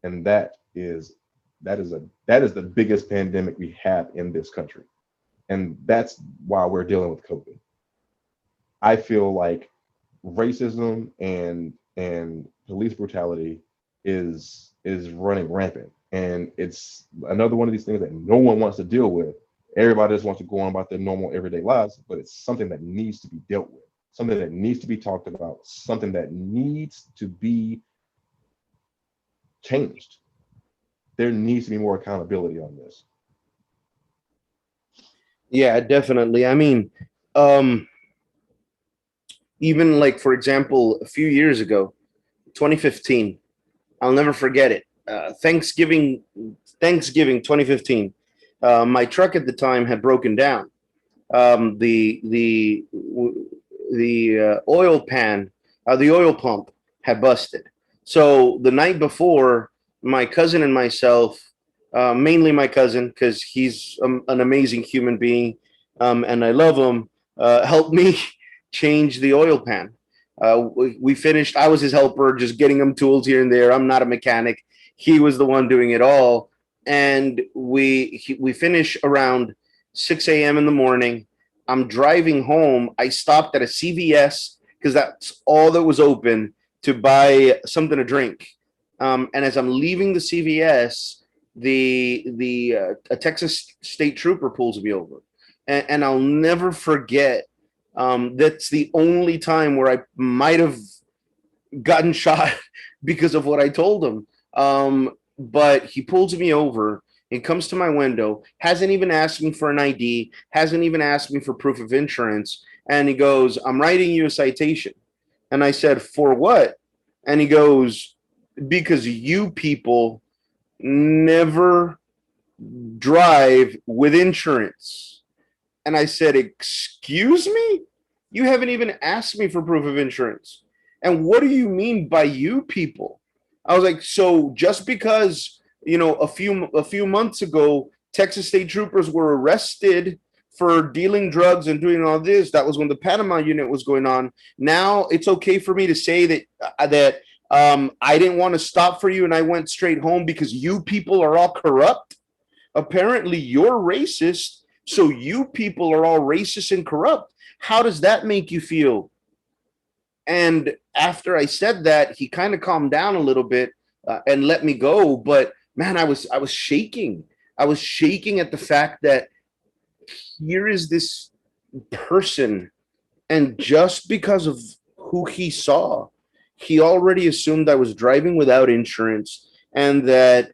And that is the biggest pandemic we have in this country. And that's why we're dealing with COVID. I feel like racism and police brutality is running rampant, and it's another one of these things that no one wants to deal with. Everybody just wants to go on about their normal everyday lives, but it's something that needs to be dealt with. something that needs to be talked about, something that needs to be changed. There needs to be more accountability on this. Yeah, definitely. I mean, um, even like for example, a few years ago, 2015, I'll never forget it. Thanksgiving 2015. My truck at the time had broken down. The the oil pump had busted. So the night before, my cousin and myself, mainly my cousin, because he's an amazing human being, and I love him, helped me change the oil pan. We finished. I was his helper, just getting him tools here and there. I'm not a mechanic. He was the one doing it all, and we finish around 6 a.m. in the morning. I'm driving home. I stopped at a CVS because that's all that was open to buy something to drink. And as I'm leaving the CVS, a Texas state trooper pulls me over, and I'll never forget. That's the only time where I might have gotten shot because of what I told him. But he pulls me over. He comes to my window, hasn't even asked me for an ID, hasn't even asked me for proof of insurance. And he goes, I'm writing you a citation. And I said, for what? And he goes, because you people never drive with insurance. And I said, excuse me? You haven't even asked me for proof of insurance. And what do you mean by you people? I was like, so just because, a few months ago, Texas state troopers were arrested for dealing drugs and doing all this, that was when the Panama Unit was going on. Now it's okay for me to say that I didn't want to stop for you and I went straight home because you people are all corrupt. Apparently you're racist, so you people are all racist and corrupt. How does that make you feel? And after I said that, he kind of calmed down a little bit and let me go. But man, I was shaking. I was shaking at the fact that here is this person, and just because of who he saw, he already assumed I was driving without insurance, and that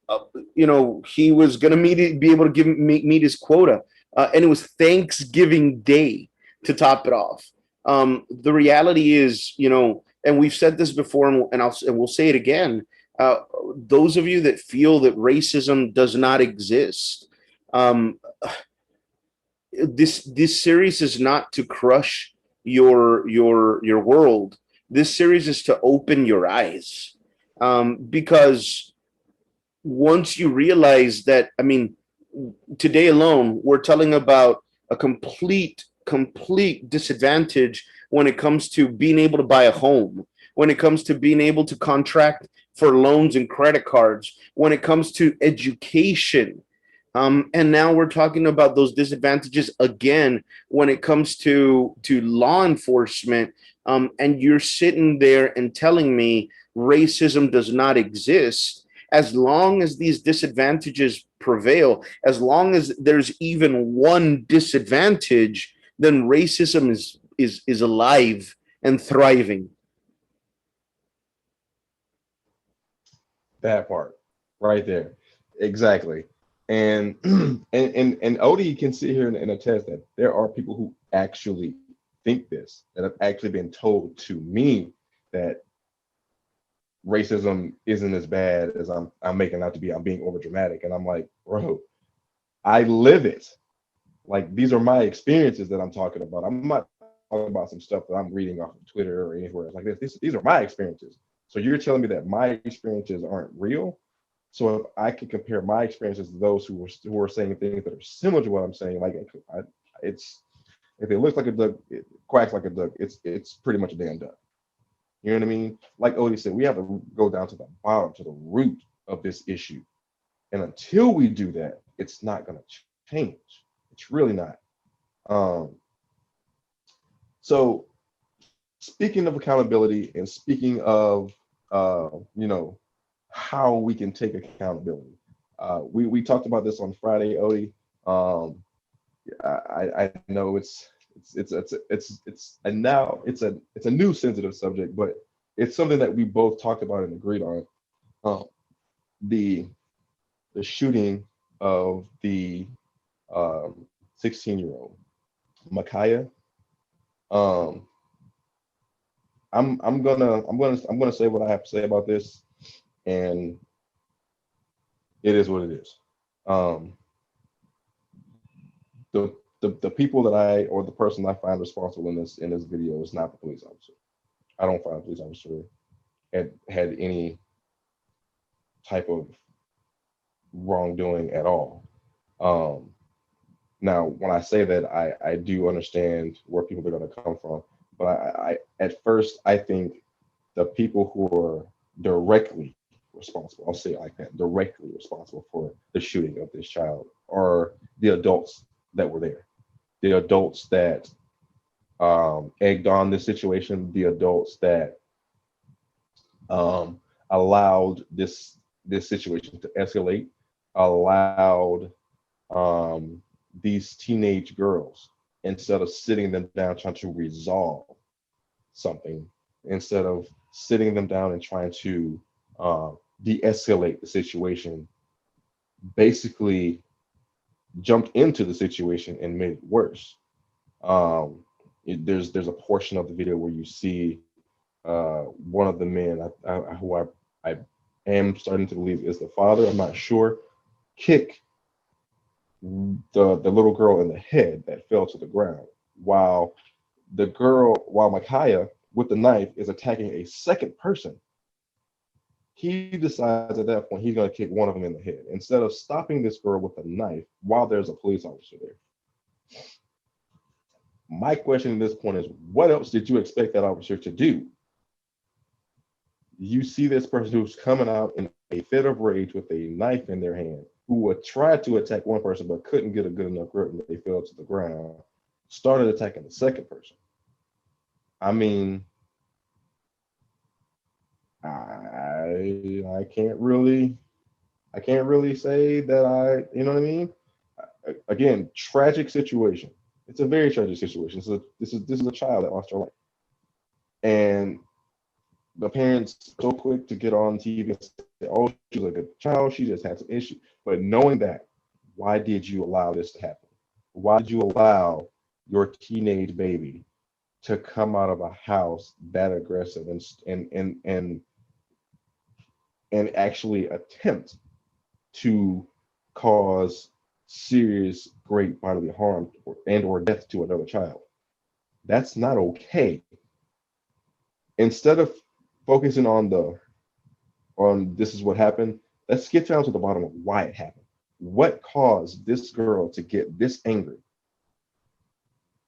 uh, he was going to be able to meet his quota. And it was Thanksgiving Day to top it off. The reality is, and we've said this before, and we'll say it again. Uh, those of you that feel that racism does not exist, um, this series is not to crush your world. This series is to open your eyes, because once you realize that, I mean, today alone, we're telling about a complete disadvantage when it comes to being able to buy a home, when it comes to being able to contract for loans and credit cards, when it comes to education. And now we're talking about those disadvantages again when it comes to law enforcement. And you're sitting there and telling me racism does not exist. As long as these disadvantages prevail, as long as there's even one disadvantage, then racism is alive and thriving. That part right there. Exactly. And and Odie can sit here and attest that there are people who actually think this, that have actually been told to me that racism isn't as bad as I'm making out to be. I'm being over dramatic. And I'm like, bro, I live it. Like these are my experiences that I'm talking about. I'm not talking about some stuff that I'm reading off of Twitter or anywhere like this. These are my experiences. So you're telling me that my experiences aren't real? So if I could compare my experiences to those who are saying things that are similar to what I'm saying, like it's if it looks like a duck, it quacks like a duck. It's pretty much a damn duck. You know what I mean? Like Odie said, we have to go down to the bottom, to the root of this issue. And until we do that, it's not going to change. It's really not. Um, so speaking of accountability and speaking of you know how we can take accountability, we talked about this on Friday, Odie. Um, I know it's and now it's a new sensitive subject, but it's something that we both talked about and agreed on. Um, the the shooting of the 16-year-old Micaiah. Um, I'm gonna say what I have to say about this, and it is what it is. Um, the people that I or the person I find responsible in this video is not the police officer. I don't find the police officer had any type of wrongdoing at all. Um, Now, when I say that, I do understand where people are going to come from, but I at first I think the people who are directly responsible, I'll say it like that, directly responsible for the shooting of this child are the adults that were there, the adults that egged on this situation, the adults that um, allowed this situation to escalate, allowed um, these teenage girls, instead of sitting them down trying to resolve something, instead of sitting them down and trying to uh, de-escalate the situation, basically jumped into the situation and made it worse. There's a portion of the video where you see one of the men who I am starting to believe is the father. I'm not sure. Kick the little girl in the head that fell to the ground, while while Micaiah with the knife is attacking a second person. He decides at that point he's going to kick one of them in the head instead of stopping this girl with a knife while there's a police officer there. My question at this point is, what else did you expect that officer to do? You see this person who's coming out in a fit of rage with a knife in their hand, who would try to attack one person but couldn't get a good enough grip and they fell to the ground, started attacking the second person. I mean, I can't really say that you know what I mean? Again, tragic situation. It's a very tragic situation. So this is a child that lost her life. And the parents so quick to get on TV and say, "Oh, she's a good child. She just had some issue." But knowing that, why did you allow this to happen? Why did you allow your teenage baby to come out of a house that aggressive and actually attempt to cause serious, great bodily harm or death to another child? That's not okay. Instead of focusing on this is what happened, let's get down to the bottom of why it happened. What caused this girl to get this angry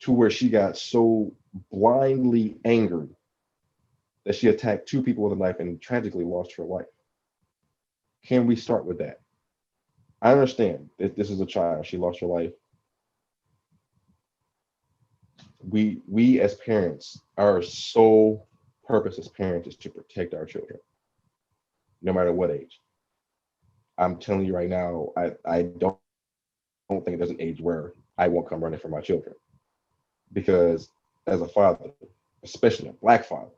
to where she got so blindly angry that she attacked two people with a knife and tragically lost her life? Can we start with that? I understand that this is a child. She lost her life. We as parents, our sole purpose as parents is to protect our children, no matter what age. I'm telling you right now, I don't think there's an age where I won't come running for my children, because as a father, especially a Black father,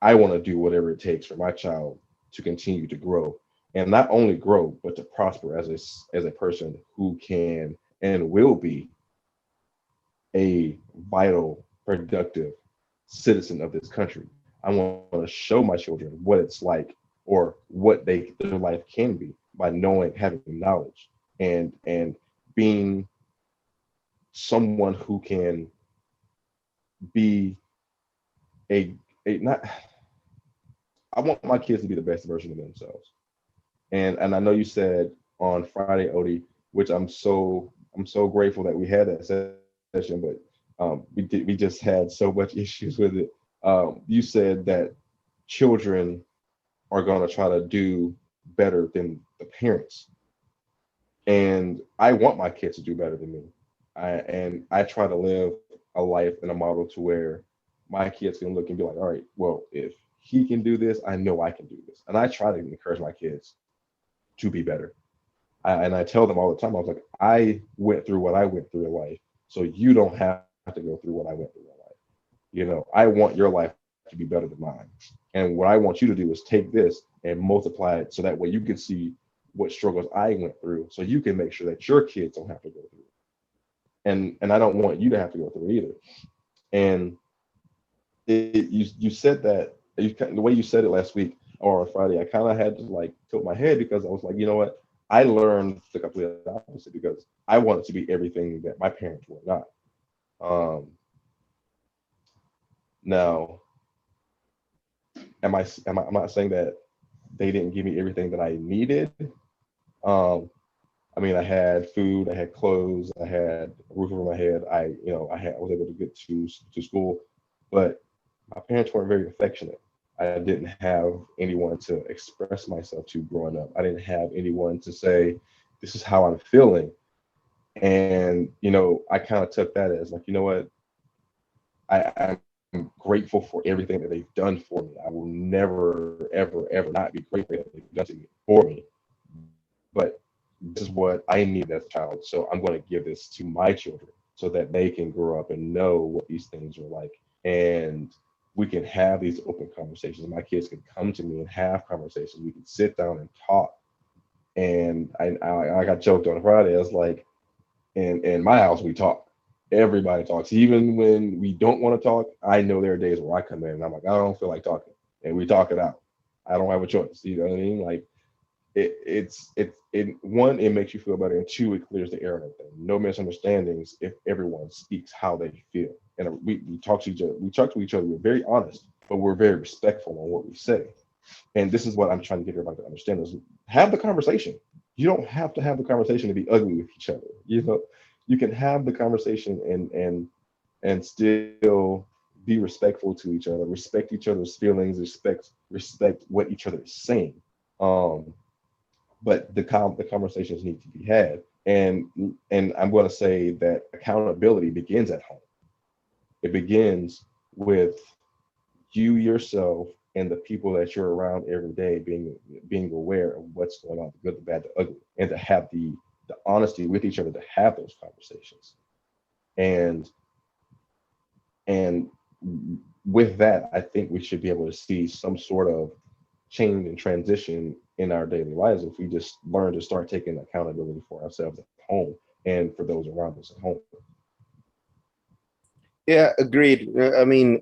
I want to do whatever it takes for my child to continue to grow, and not only grow but to prosper as a person who can and will be a vital, productive citizen of this country. I want to show my children what it's like, or what their life can be, by knowing, having knowledge, and being someone who can be a not. I want my kids to be the best version of themselves. And I know you said on Friday, Odie, which I'm so grateful that we had that session, but we just had so much issues with it. You said that children are going to try to do better than the parents, and I want my kids to do better than me. I try to live a life and a model to where my kids can look and be like, all right, well, if he can do this, I know I can do this. And I try to encourage my kids to be better. And I tell them all the time, I was like, I went through what I went through in life, so you don't have to go through what I went through in life. I want your life to be better than mine. And what I want you to do is take this and multiply it so that way you can see what struggles I went through, so you can make sure that your kids don't have to go through it. And I don't want you to have to go through it either. And you said that the way you said it last week or on Friday, I kind of had to like tilt my head, because I was like, you know what? I learned the complete opposite, because I wanted to be everything that my parents were not. Now, I'm not saying that they didn't give me everything that I needed. I mean, I had food, I had clothes, I had a roof over my head. I was able to get to school, but my parents weren't very affectionate. I didn't have anyone to express myself to growing up. I didn't have anyone to say, "This is how I'm feeling." And I kind of took that as like, you know what? I'm grateful for everything that they've done for me. I will never, ever, ever not be grateful that they've done for me. But this is what I need as a child. So I'm going to give this to my children so that they can grow up and know what these things are like. And we can have these open conversations. My kids can come to me and have conversations. We can sit down and talk. And I got joked on Friday. I was like, in my house, we talk. Everybody talks. Even when we don't want to talk, I know there are days where I come in and I'm like, I don't feel like talking. And we talk it out. I don't have a choice. You know what I mean? Like, one, it makes you feel better, and two, it clears the air and everything. No misunderstandings if everyone speaks how they feel. And we talk to each other. We're very honest, but we're very respectful on what we say. And this is what I'm trying to get everybody to understand: is have the conversation. You don't have to have the conversation to be ugly with each other. You can have the conversation and still be respectful to each other, respect each other's feelings, respect what each other is saying. But the conversations need to be had. And I'm going to say that accountability begins at home. It begins with you yourself and the people that you're around every day being aware of what's going on, the good, the bad, the ugly, and to have the honesty with each other to have those conversations. And with that, I think we should be able to see some sort of change and transition in our daily lives if we just learn to start taking accountability for ourselves at home and for those around us at home. Yeah, agreed. I mean,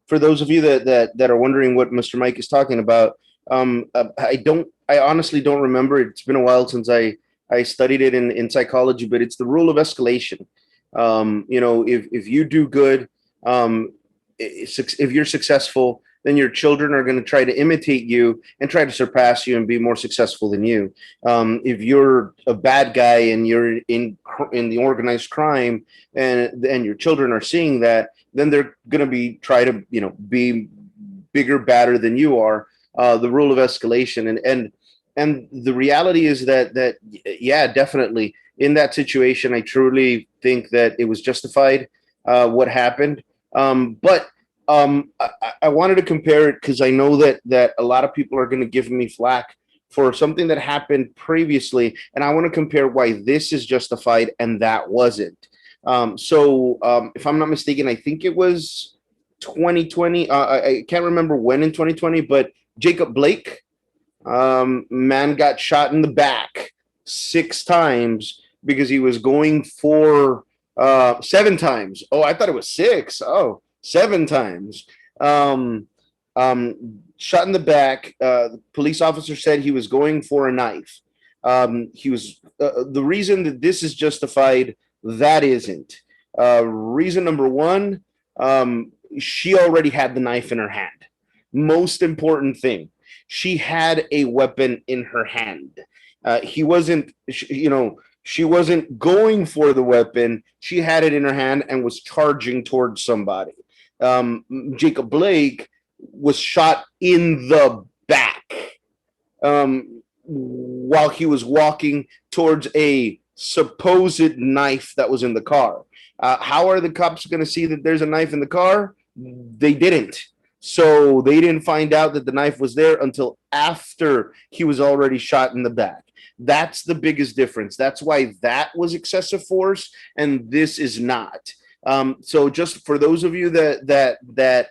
for those of you that are wondering what Mr. Mike is talking about, I honestly don't remember. It's been a while since I studied it in psychology, but it's the rule of escalation. If you do good, if you're successful, then your children are going to try to imitate you and try to surpass you and be more successful than you. If you're a bad guy and you're in the organized crime, and your children are seeing that, then they're going to try to be bigger, badder than you are. The rule of escalation, and the reality is that yeah, definitely in that situation, I truly think that it was justified what happened. But I wanted to compare it because I know that a lot of people are going to give me flack for something that happened previously, and I want to compare why this is justified and that wasn't. If I'm not mistaken, I think it was 2020. I can't remember when in 2020, but Jacob Blake, man got shot in the back 6 times because he was going for 7 times. Oh, I thought it was six. Oh, 7 times. Um, Shot in the back. The police officer said he was going for a knife. He was the reason that this is justified. That isn't. Reason number one, she already had the knife in her hand. Most important thing, she had a weapon in her hand. He wasn't, she wasn't going for the weapon. She had it in her hand and was charging towards somebody. Jacob Blake was shot in the back while he was walking towards a supposed knife that was in the car. How are the cops going to see that there's a knife in the car? They didn't. So they didn't find out that the knife was there until after he was already shot in the back. That's the biggest difference. That's why that was excessive force and this is not. So just for those of you that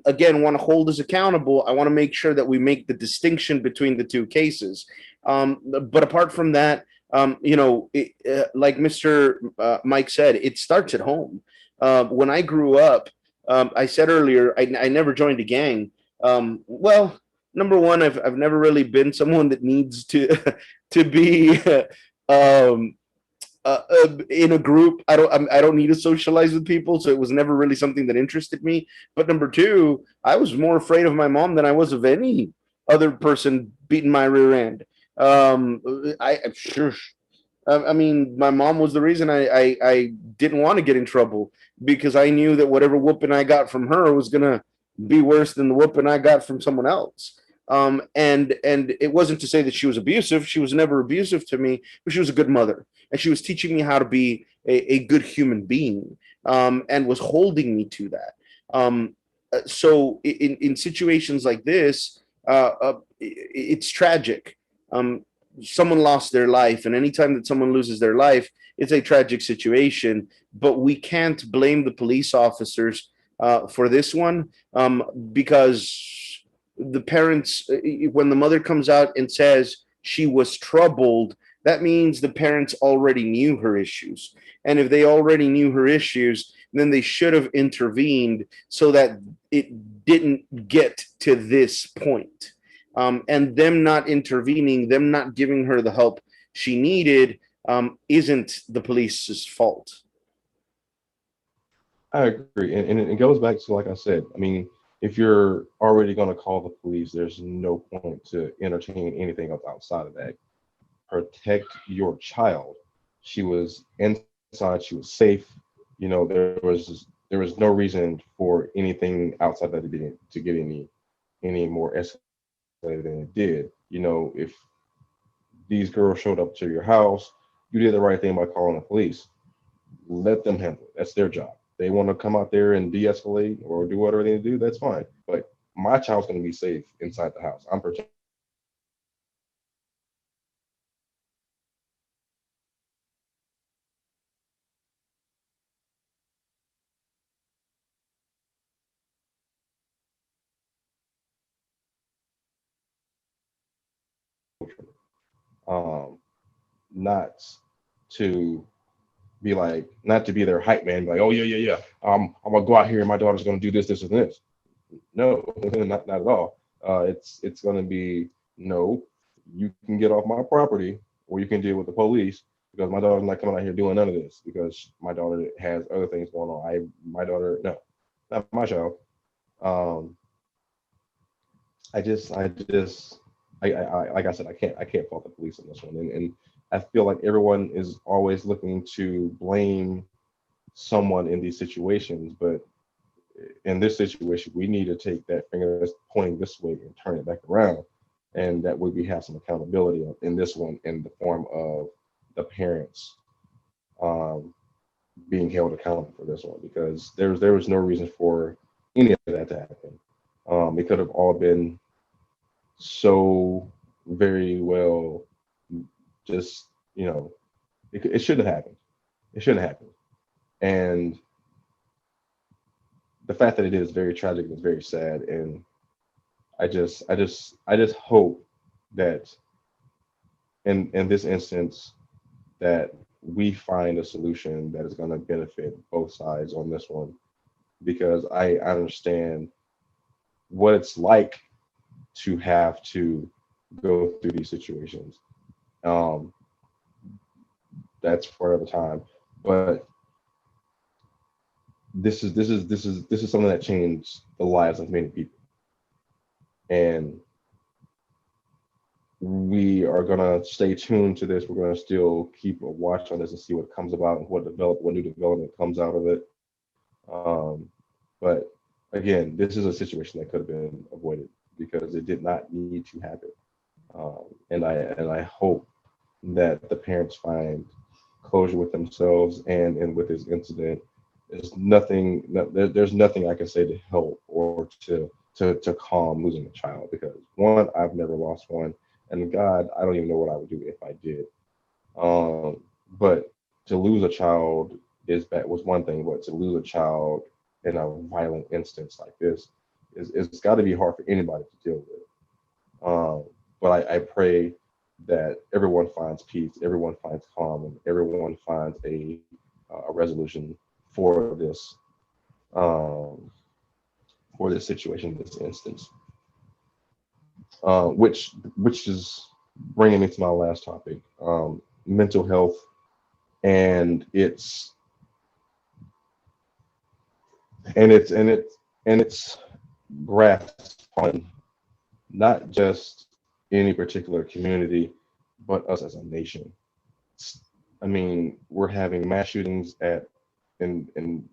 again want to hold us accountable, I want to make sure that we make the distinction between the two cases. But apart from that, like Mr. Mike said, it starts at home. When I grew up, I said earlier, I never joined a gang. Well, number one, I've never really been someone that needs to to be um, in a group. I don't need to socialize with people, so it was never really something that interested me. But number two, I was more afraid of my mom than I was of any other person beating my rear end. I sure. I mean, my mom was the reason I didn't want to get in trouble because I knew that whatever whooping I got from her was gonna be worse than the whooping I got from someone else. And it wasn't to say that she was abusive. She was never abusive to me, but she was a good mother, and she was teaching me how to be a good human being, and was holding me to that. So in situations like this, it's tragic. Someone lost their life, and anytime that someone loses their life, it's a tragic situation. But we can't blame the police officers for this one, because the parents, when the mother comes out and says she was troubled, that means the parents already knew her issues. And if they already knew her issues, then they should have intervened so that it didn't get to this point. And them not intervening, them not giving her the help she needed, isn't the police's fault. I agree, and it goes back to, like I said, I mean, if you're already going to call the police, there's no point to entertain anything else outside of that. Protect your child. She was inside, she was safe. There was no reason for anything outside that to get any more escalated than it did. If these girls showed up to your house, you did the right thing by calling the police. Let them handle it. That's their job. They want to come out there and de-escalate or do whatever they do, that's fine. But my child's going to be safe inside the house. I'm protecting. Um, not to be like, not to be their hype man, be like, oh yeah, yeah, yeah. I'm gonna go out here and my daughter's gonna do this, this, and this. No, not at all. It's gonna be no. You can get off my property, or you can deal with the police because my daughter's not coming out here doing none of this because my daughter has other things going on. My daughter, no, not my child. Um, like I said, I can't fault the police on this one, and I feel like everyone is always looking to blame someone in these situations, but in this situation, we need to take that finger that's pointing this way and turn it back around, and that way we have some accountability in this one in the form of the parents um, being held accountable for this one because there was no reason for any of that to happen. It could have all been so very well just it shouldn't have happened. It shouldn't have happened, and the fact that it is very tragic is very sad, and I just hope that in this instance that we find a solution that is going to benefit both sides on this one because I understand what it's like to have to go through these situations. Um, that's forever time, but this is something that changed the lives of many people, and we are gonna stay tuned to this. We're gonna still keep a watch on this and see what comes about and what new development comes out of it. Um, but again, this is a situation that could have been avoided because it did not need to happen. And I hope that the parents find closure with themselves and with this incident. There's nothing I can say to help or to calm losing a child because one, I've never lost one. And God, I don't even know what I would do if I did. But to lose a child was one thing, but to lose a child in a violent instance like this is it's got to be hard for anybody to deal with. But I pray that everyone finds peace, everyone finds calm, and everyone finds a resolution for um, this situation, this instance. Which is bringing me to my last topic, mental health and its grasp on not just any particular community, but us as a nation. I mean, we're having mass shootings in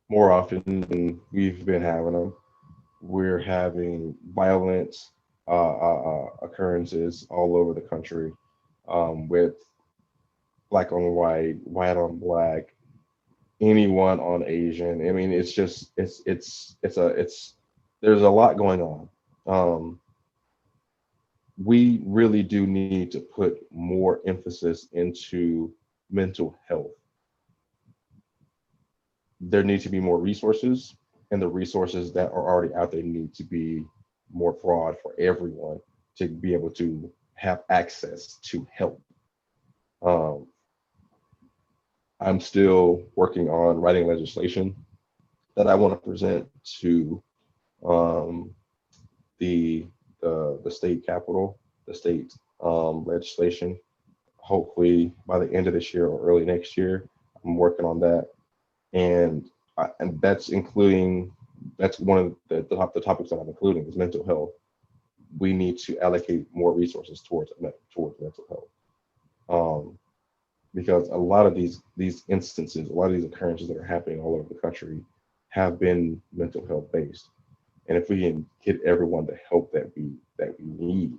more often than we've been having them. We're having violent occurrences all over the country, with black on white, white on black, anyone on Asian. I mean, it's just it's there's a lot going on. Um, we really do need to put more emphasis into mental health. There need to be more resources, and the resources that are already out there need to be more broad for everyone to be able to have access to help. Um, I'm still working on writing legislation that I want to present to um, the, the state capitol, the state legislation. Hopefully by the end of this year or early next year, I'm working on that, and and that's one of the topics that I'm including is mental health. We need to allocate more resources towards mental health, because a lot of these instances, a lot of these occurrences that are happening all over the country have been mental health based. And if we can get everyone the help that we need,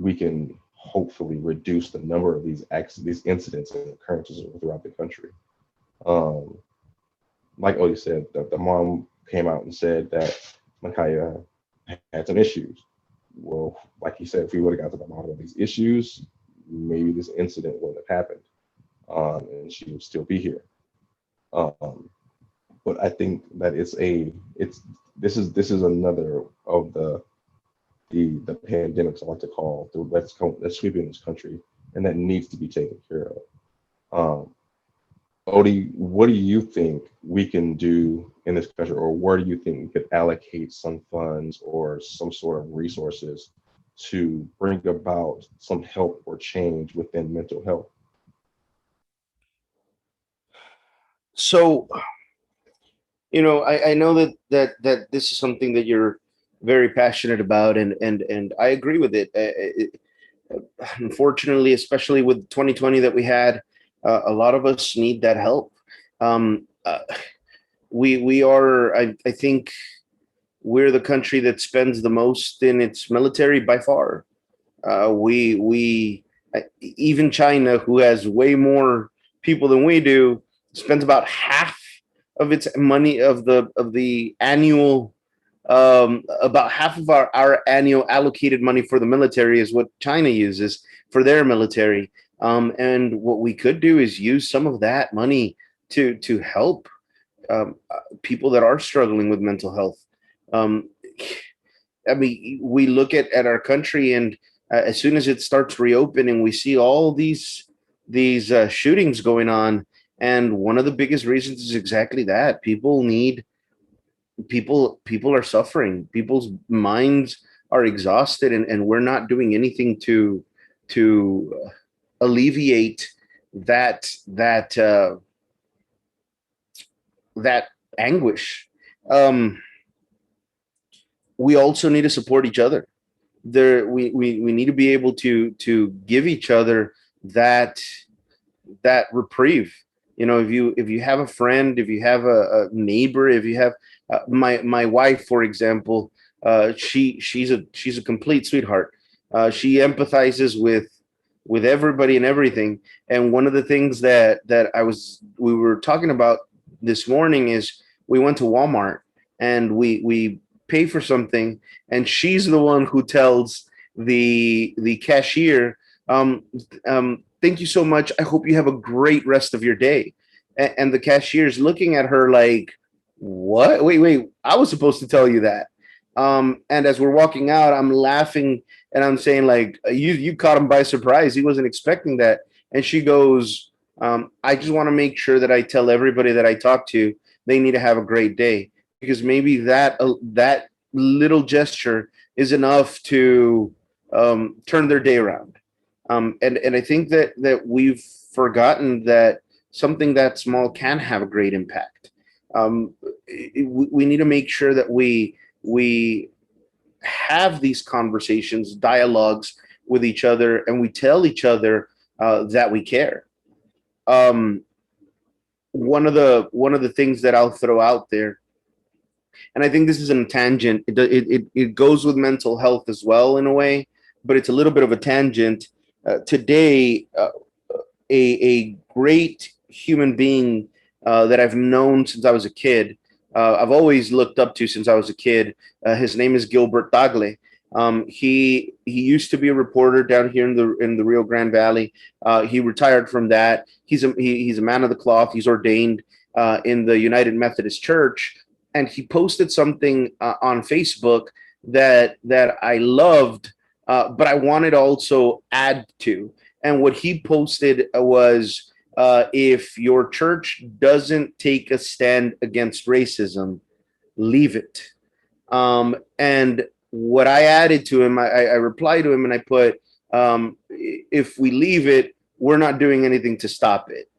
we can hopefully reduce the number of these incidents and occurrences throughout the country. Um, like Odie said, the mom came out and said that Micaiah had some issues. Well, like he said, if we would have got to the bottom of these issues, maybe this incident wouldn't have happened, and she would still be here. Um, but I think that it's this is another of the pandemics I like to call that's sweeping this country, and that needs to be taken care of. Um, Odie, what do you think we can do in this country, or where do you think we could allocate some funds or some sort of resources to bring about some help or change within mental health? So, I know that this is something that you're very passionate about, and I agree with it. Unfortunately, especially with 2020 that we had, a lot of us need that help. Um, uh, we are, I think, we're the country that spends the most in its military by far. We even China, who has way more people than we do, spends about half of its money of the annual, about half of our annual allocated money for the military is what China uses for their military. And what we could do is use some of that money to help people that are struggling with mental health. Um, I mean, we look at our country, and as soon as it starts reopening, we see all these shootings going on, and one of the biggest reasons is exactly that. People are suffering. People's minds are exhausted, and we're not doing anything to alleviate that that anguish. Um, we also need to support each other. We need to be able to give each other that that reprieve. If you have a friend, if you have a neighbor, if you have my wife, for example, she's a complete sweetheart. She empathizes with everybody and everything. And one of the things that we were talking about this morning is we went to Walmart and we pay for something, and she's the one who tells the cashier, thank you so much. I hope you have a great rest of your day. And the cashier's looking at her like, what? Wait, I was supposed to tell you that. And as we're walking out, I'm laughing and I'm saying like, you caught him by surprise. He wasn't expecting that. And she goes, I just want to make sure that I tell everybody that I talk to they need to have a great day, because maybe that little gesture is enough to turn their day around. And I think that we've forgotten that something that small can have a great impact. We need to make sure that we have these conversations, dialogues with each other, and we tell each other that we care. Um, one of the things that I'll throw out there, and I think this is a tangent. It goes with mental health as well in a way, but it's a little bit of a tangent. Today, a great human being that I've known since I was a kid. I've always looked up to since I was a kid. His name is Gilbert Tagle. He used to be a reporter down here in the Rio Grande Valley. He retired from that. He's a man of the cloth. He's ordained in the United Methodist Church, and he posted something on Facebook that I loved, but I wanted to also add to. And what he posted was, if your church doesn't take a stand against racism, leave it. And what I added to him, I replied to him and I put, if we leave it, we're not doing anything to stop it.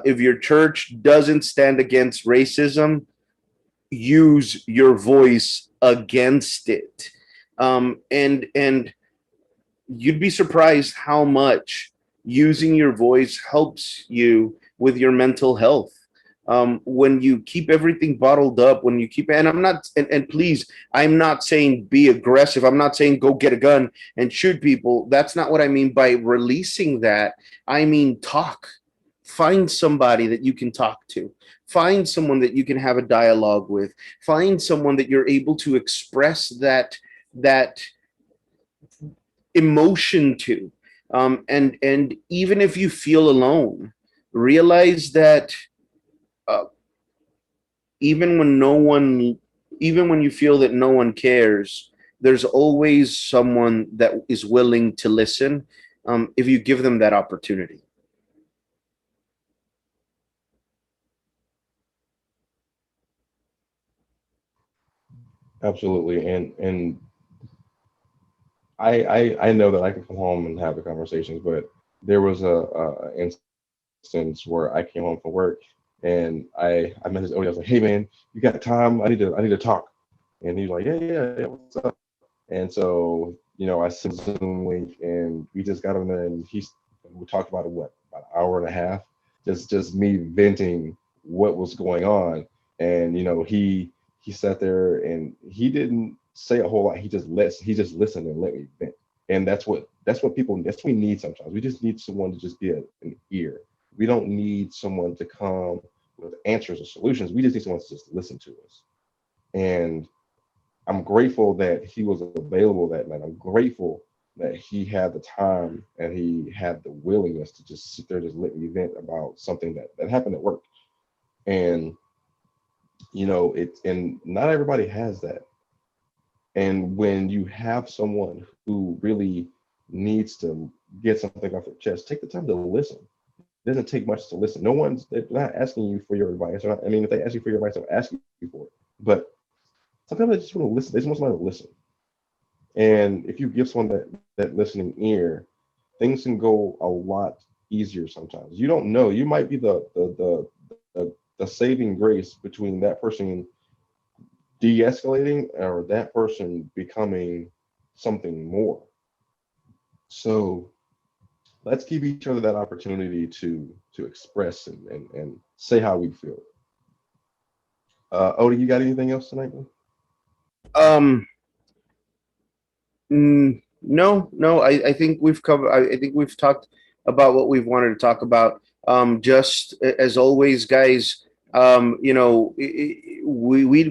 If your church doesn't stand against racism, use your voice against it. And you'd be surprised how much using your voice helps you with your mental health. When you keep everything bottled up, when you keep, and I'm not, and please, I'm not saying be aggressive. I'm not saying go get a gun and shoot people. That's not what I mean by releasing that. I mean, talk. Find somebody that you can talk to. Find someone that you can have a dialogue with. Find someone that you're able to express that emotion to. And even if you feel alone, realize that uh, even when no one, even when you feel that no one cares, there's always someone that is willing to listen, if you give them that opportunity. Absolutely. And I know that I can come home and have the conversations, but there was a instance where I came home from work and I messaged Odie. I was like, "Hey man, you got time? I need to talk." And he's like, "Yeah, what's up?" And so I sent a Zoom link and we just got on there and we talked about it, what, about an hour and a half, just me venting what was going on. And he sat there and he didn't say a whole lot. He just listened and let me vent. And that's what we need sometimes. We just need someone to just be an ear. We don't need someone to come with answers or solutions. We just need someone to just listen to us. And I'm grateful that he was available that night. I'm grateful that he had the time and he had the willingness to just sit there, just let me vent about something that happened at work. And and not everybody has that. And when you have someone who really needs to get something off their chest, take the time to listen. It doesn't take much to listen. They're not asking you for your advice. I mean, if they ask you for your advice, they'll ask you for it. But sometimes they just want to listen. They just want somebody to listen. And if you give someone that listening ear, things can go a lot easier sometimes. You don't know. You might be the saving grace between that person de-escalating or that person becoming something more. So let's give each other that opportunity to express and say how we feel. Odie, you got anything else tonight? Um, no. I think we've covered. I think we've talked about what we've wanted to talk about. Just as always, guys. We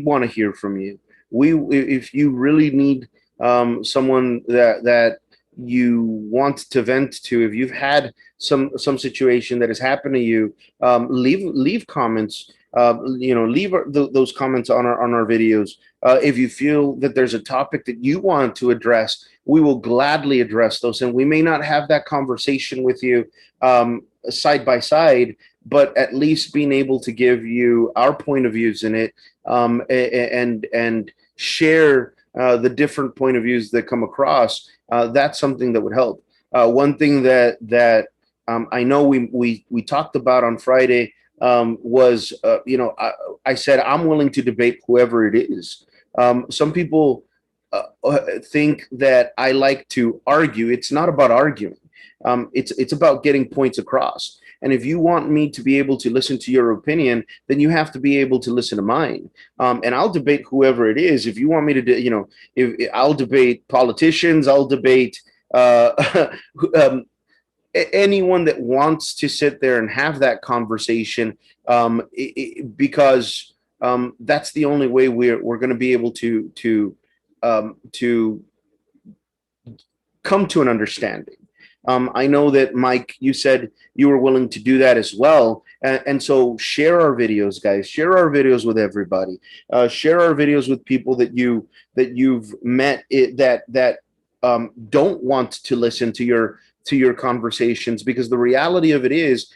want to hear from you. If you really need someone that you want to vent to, if you've had some situation that has happened to you, leave comments. Leave those comments on our videos. If you feel that there's a topic that you want to address, we will gladly address those. And we may not have that conversation with you side by side, but at least being able to give you our point of views in it, and share the different point of views that come across. That's something that would help. One thing that I know we talked about on Friday was, I said I'm willing to debate whoever it is. Some people think that I like to argue. It's not about arguing. It's about getting points across. And if you want me to be able to listen to your opinion, then you have to be able to listen to mine. And I'll debate whoever it is. If you want me to, if I'll debate politicians, I'll debate um, anyone that wants to sit there and have that conversation, because that's the only way we're going to be able to come to an understanding. I know that, Mike, you said you were willing to do that as well. And so share our videos, guys. Share our videos with everybody. Share our videos with people that you've met that don't want to listen to your conversations, because the reality of it is,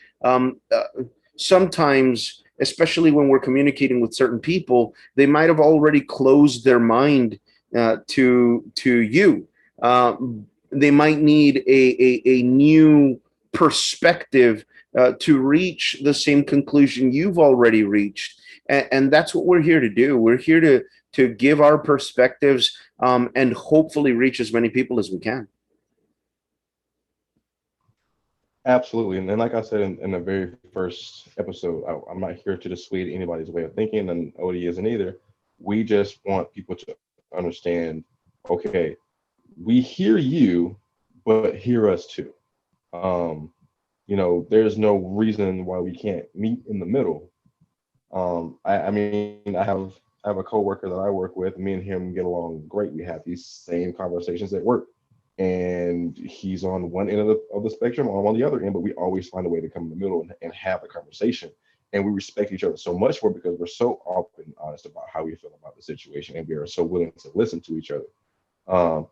sometimes, especially when we're communicating with certain people, they might have already closed their mind to you. Uh, they might need a new perspective to reach the same conclusion you've already reached. And that's what we're here to do. We're here to give our perspectives, and hopefully reach as many people as we can. Absolutely. And like I said in the very first episode, I'm not here to dissuade anybody's way of thinking, and Odie isn't either. We just want people to understand, okay, we hear you, but hear us too. Um, there's no reason why we can't meet in the middle. I mean, I have a coworker that I work with. Me and him get along great. We have these same conversations at work, and he's on one end of the spectrum, I'm on the other end, but we always find a way to come in the middle and have a conversation. And we respect each other so much for it because we're so open and honest about how we feel about the situation, and we are so willing to listen to each other. Um,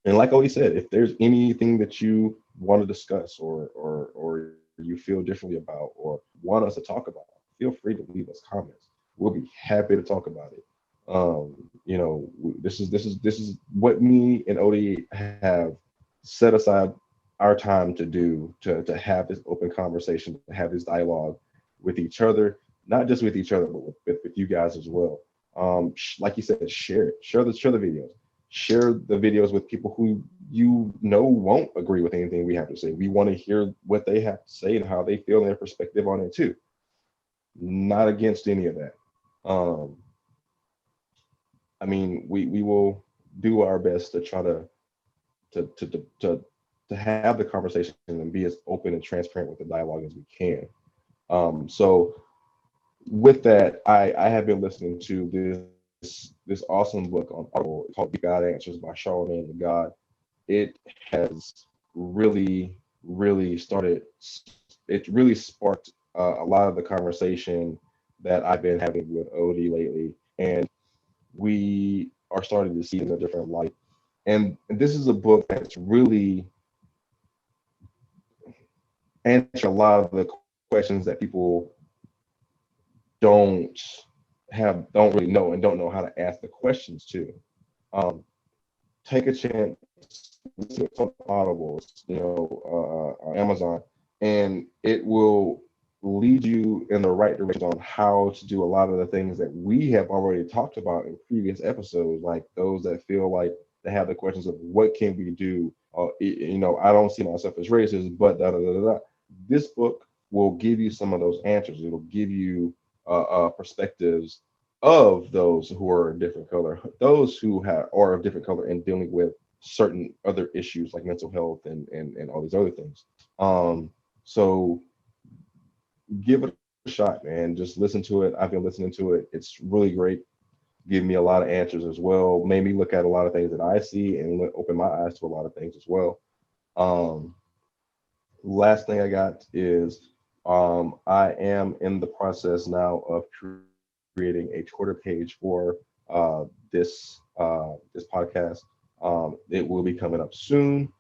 and like Odie said, if there's anything that you want to discuss, or you feel differently about, or want us to talk about, feel free to leave us comments. We'll be happy to talk about it. This is what me and Odie have set aside our time to do, to have this open conversation, to have this dialogue with each other, not just with each other, but with you guys as well. Like you said, share it, share the videos, share the videos with people who won't agree with anything we have to say. We want to hear what they have to say and how they feel and their perspective on it too. Not against any of that. Um, I mean, we will do our best to try to to to to, to have the conversation and be as open and transparent with the dialogue as we can. So with that, I have been listening to this awesome book on Audible called "The God Answers" by Chauvin God. It has really started. It really sparked a lot of the conversation that I've been having with Odie lately, and we are starting to see it in a different light. And this is a book that's really answer a lot of the questions that people don't don't really know and don't know how to ask the questions to. Um, Take a chance, listen to it on Audible, on Amazon, and it will lead you in the right direction on how to do a lot of the things that we have already talked about in previous episodes, like those that feel like they have the questions of what can we do? I don't see myself as racist, but da da da da. This book will give you some of those answers. It'll give you perspectives of those who are a different color, those who are of different color and dealing with certain other issues like mental health and all these other things. So give it a shot, man. Just listen to it. I've been listening to it. It's really great. give me a lot of answers as well, made me look at a lot of things that I see and open my eyes to a lot of things as well. Um, Last thing I got is I am in the process now of creating a Twitter page for this podcast. It will be coming up soon,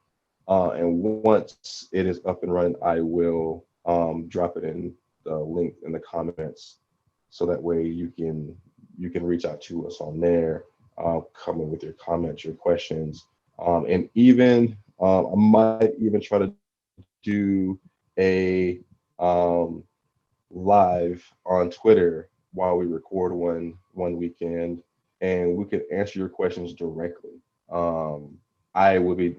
and once it is up and running, I will drop it in the link in the comments, so that way you can reach out to us on there, come in with your comments, your questions, and even I might even try to do a live on Twitter while we record one weekend, and we could answer your questions directly. Um, I would be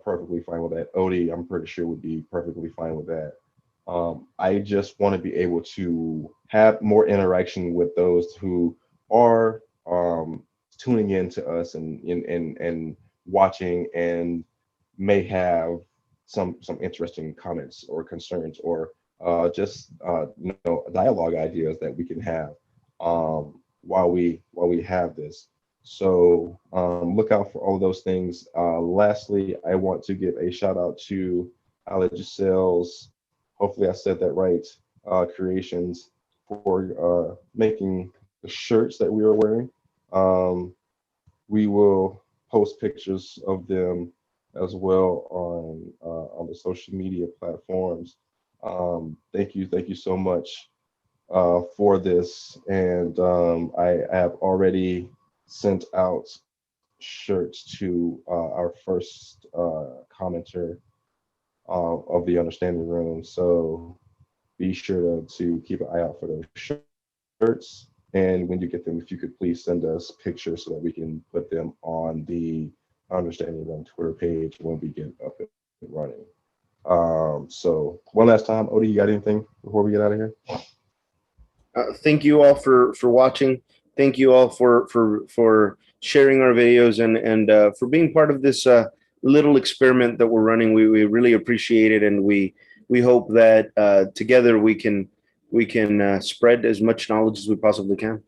perfectly fine with that. Odie, I'm pretty sure would be perfectly fine with that. I just want to be able to have more interaction with those who are tuning in to us and watching and may have some interesting comments or concerns or just dialogue ideas that we can have while we have this. So look out for all of those things. Lastly, I want to give a shout out to Alex Giselle's, hopefully I said that right, creations for making the shirts that we are wearing. Um, we will post pictures of them as well on the social media platforms. Thank you so much for this, and I have already sent out shirts to our first commenter of the Understanding Room. So be sure to keep an eye out for those shirts. And when you get them, if you could please send us pictures so that we can put them on the Understanding Room Twitter page when we get up and running. So one last time, Odie, you got anything before we get out of here? Thank you all for watching. Thank you all for sharing our videos and for being part of this little experiment that we're running. We really appreciate it, and we hope that together we can spread as much knowledge as we possibly can.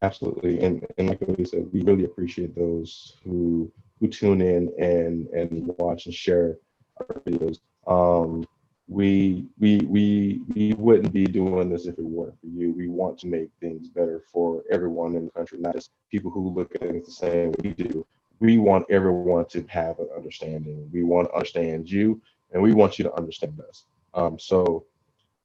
Absolutely. And like we said, we really appreciate those who tune in and watch and share our videos. We wouldn't be doing this if it weren't for you. We want to make things better for everyone in the country, not just people who look at things the same way we do. We want everyone to have an understanding. We want to understand you, and we want you to understand us. So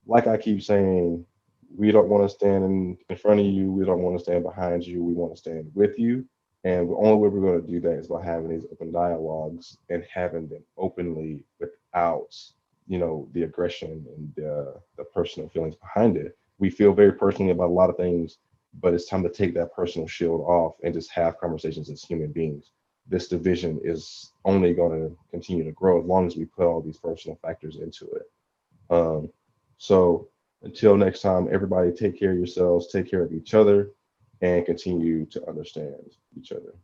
like I keep saying, we don't want to stand in front of you. We don't want to stand behind you. We want to stand with you. And the only way we're going to do that is by having these open dialogues and having them openly without, the aggression and the personal feelings behind it. We feel very personally about a lot of things, but it's time to take that personal shield off and just have conversations as human beings. This division is only going to continue to grow as long as we put all these personal factors into it. Um, so until next time, everybody take care of yourselves, take care of each other, and continue to understand each other.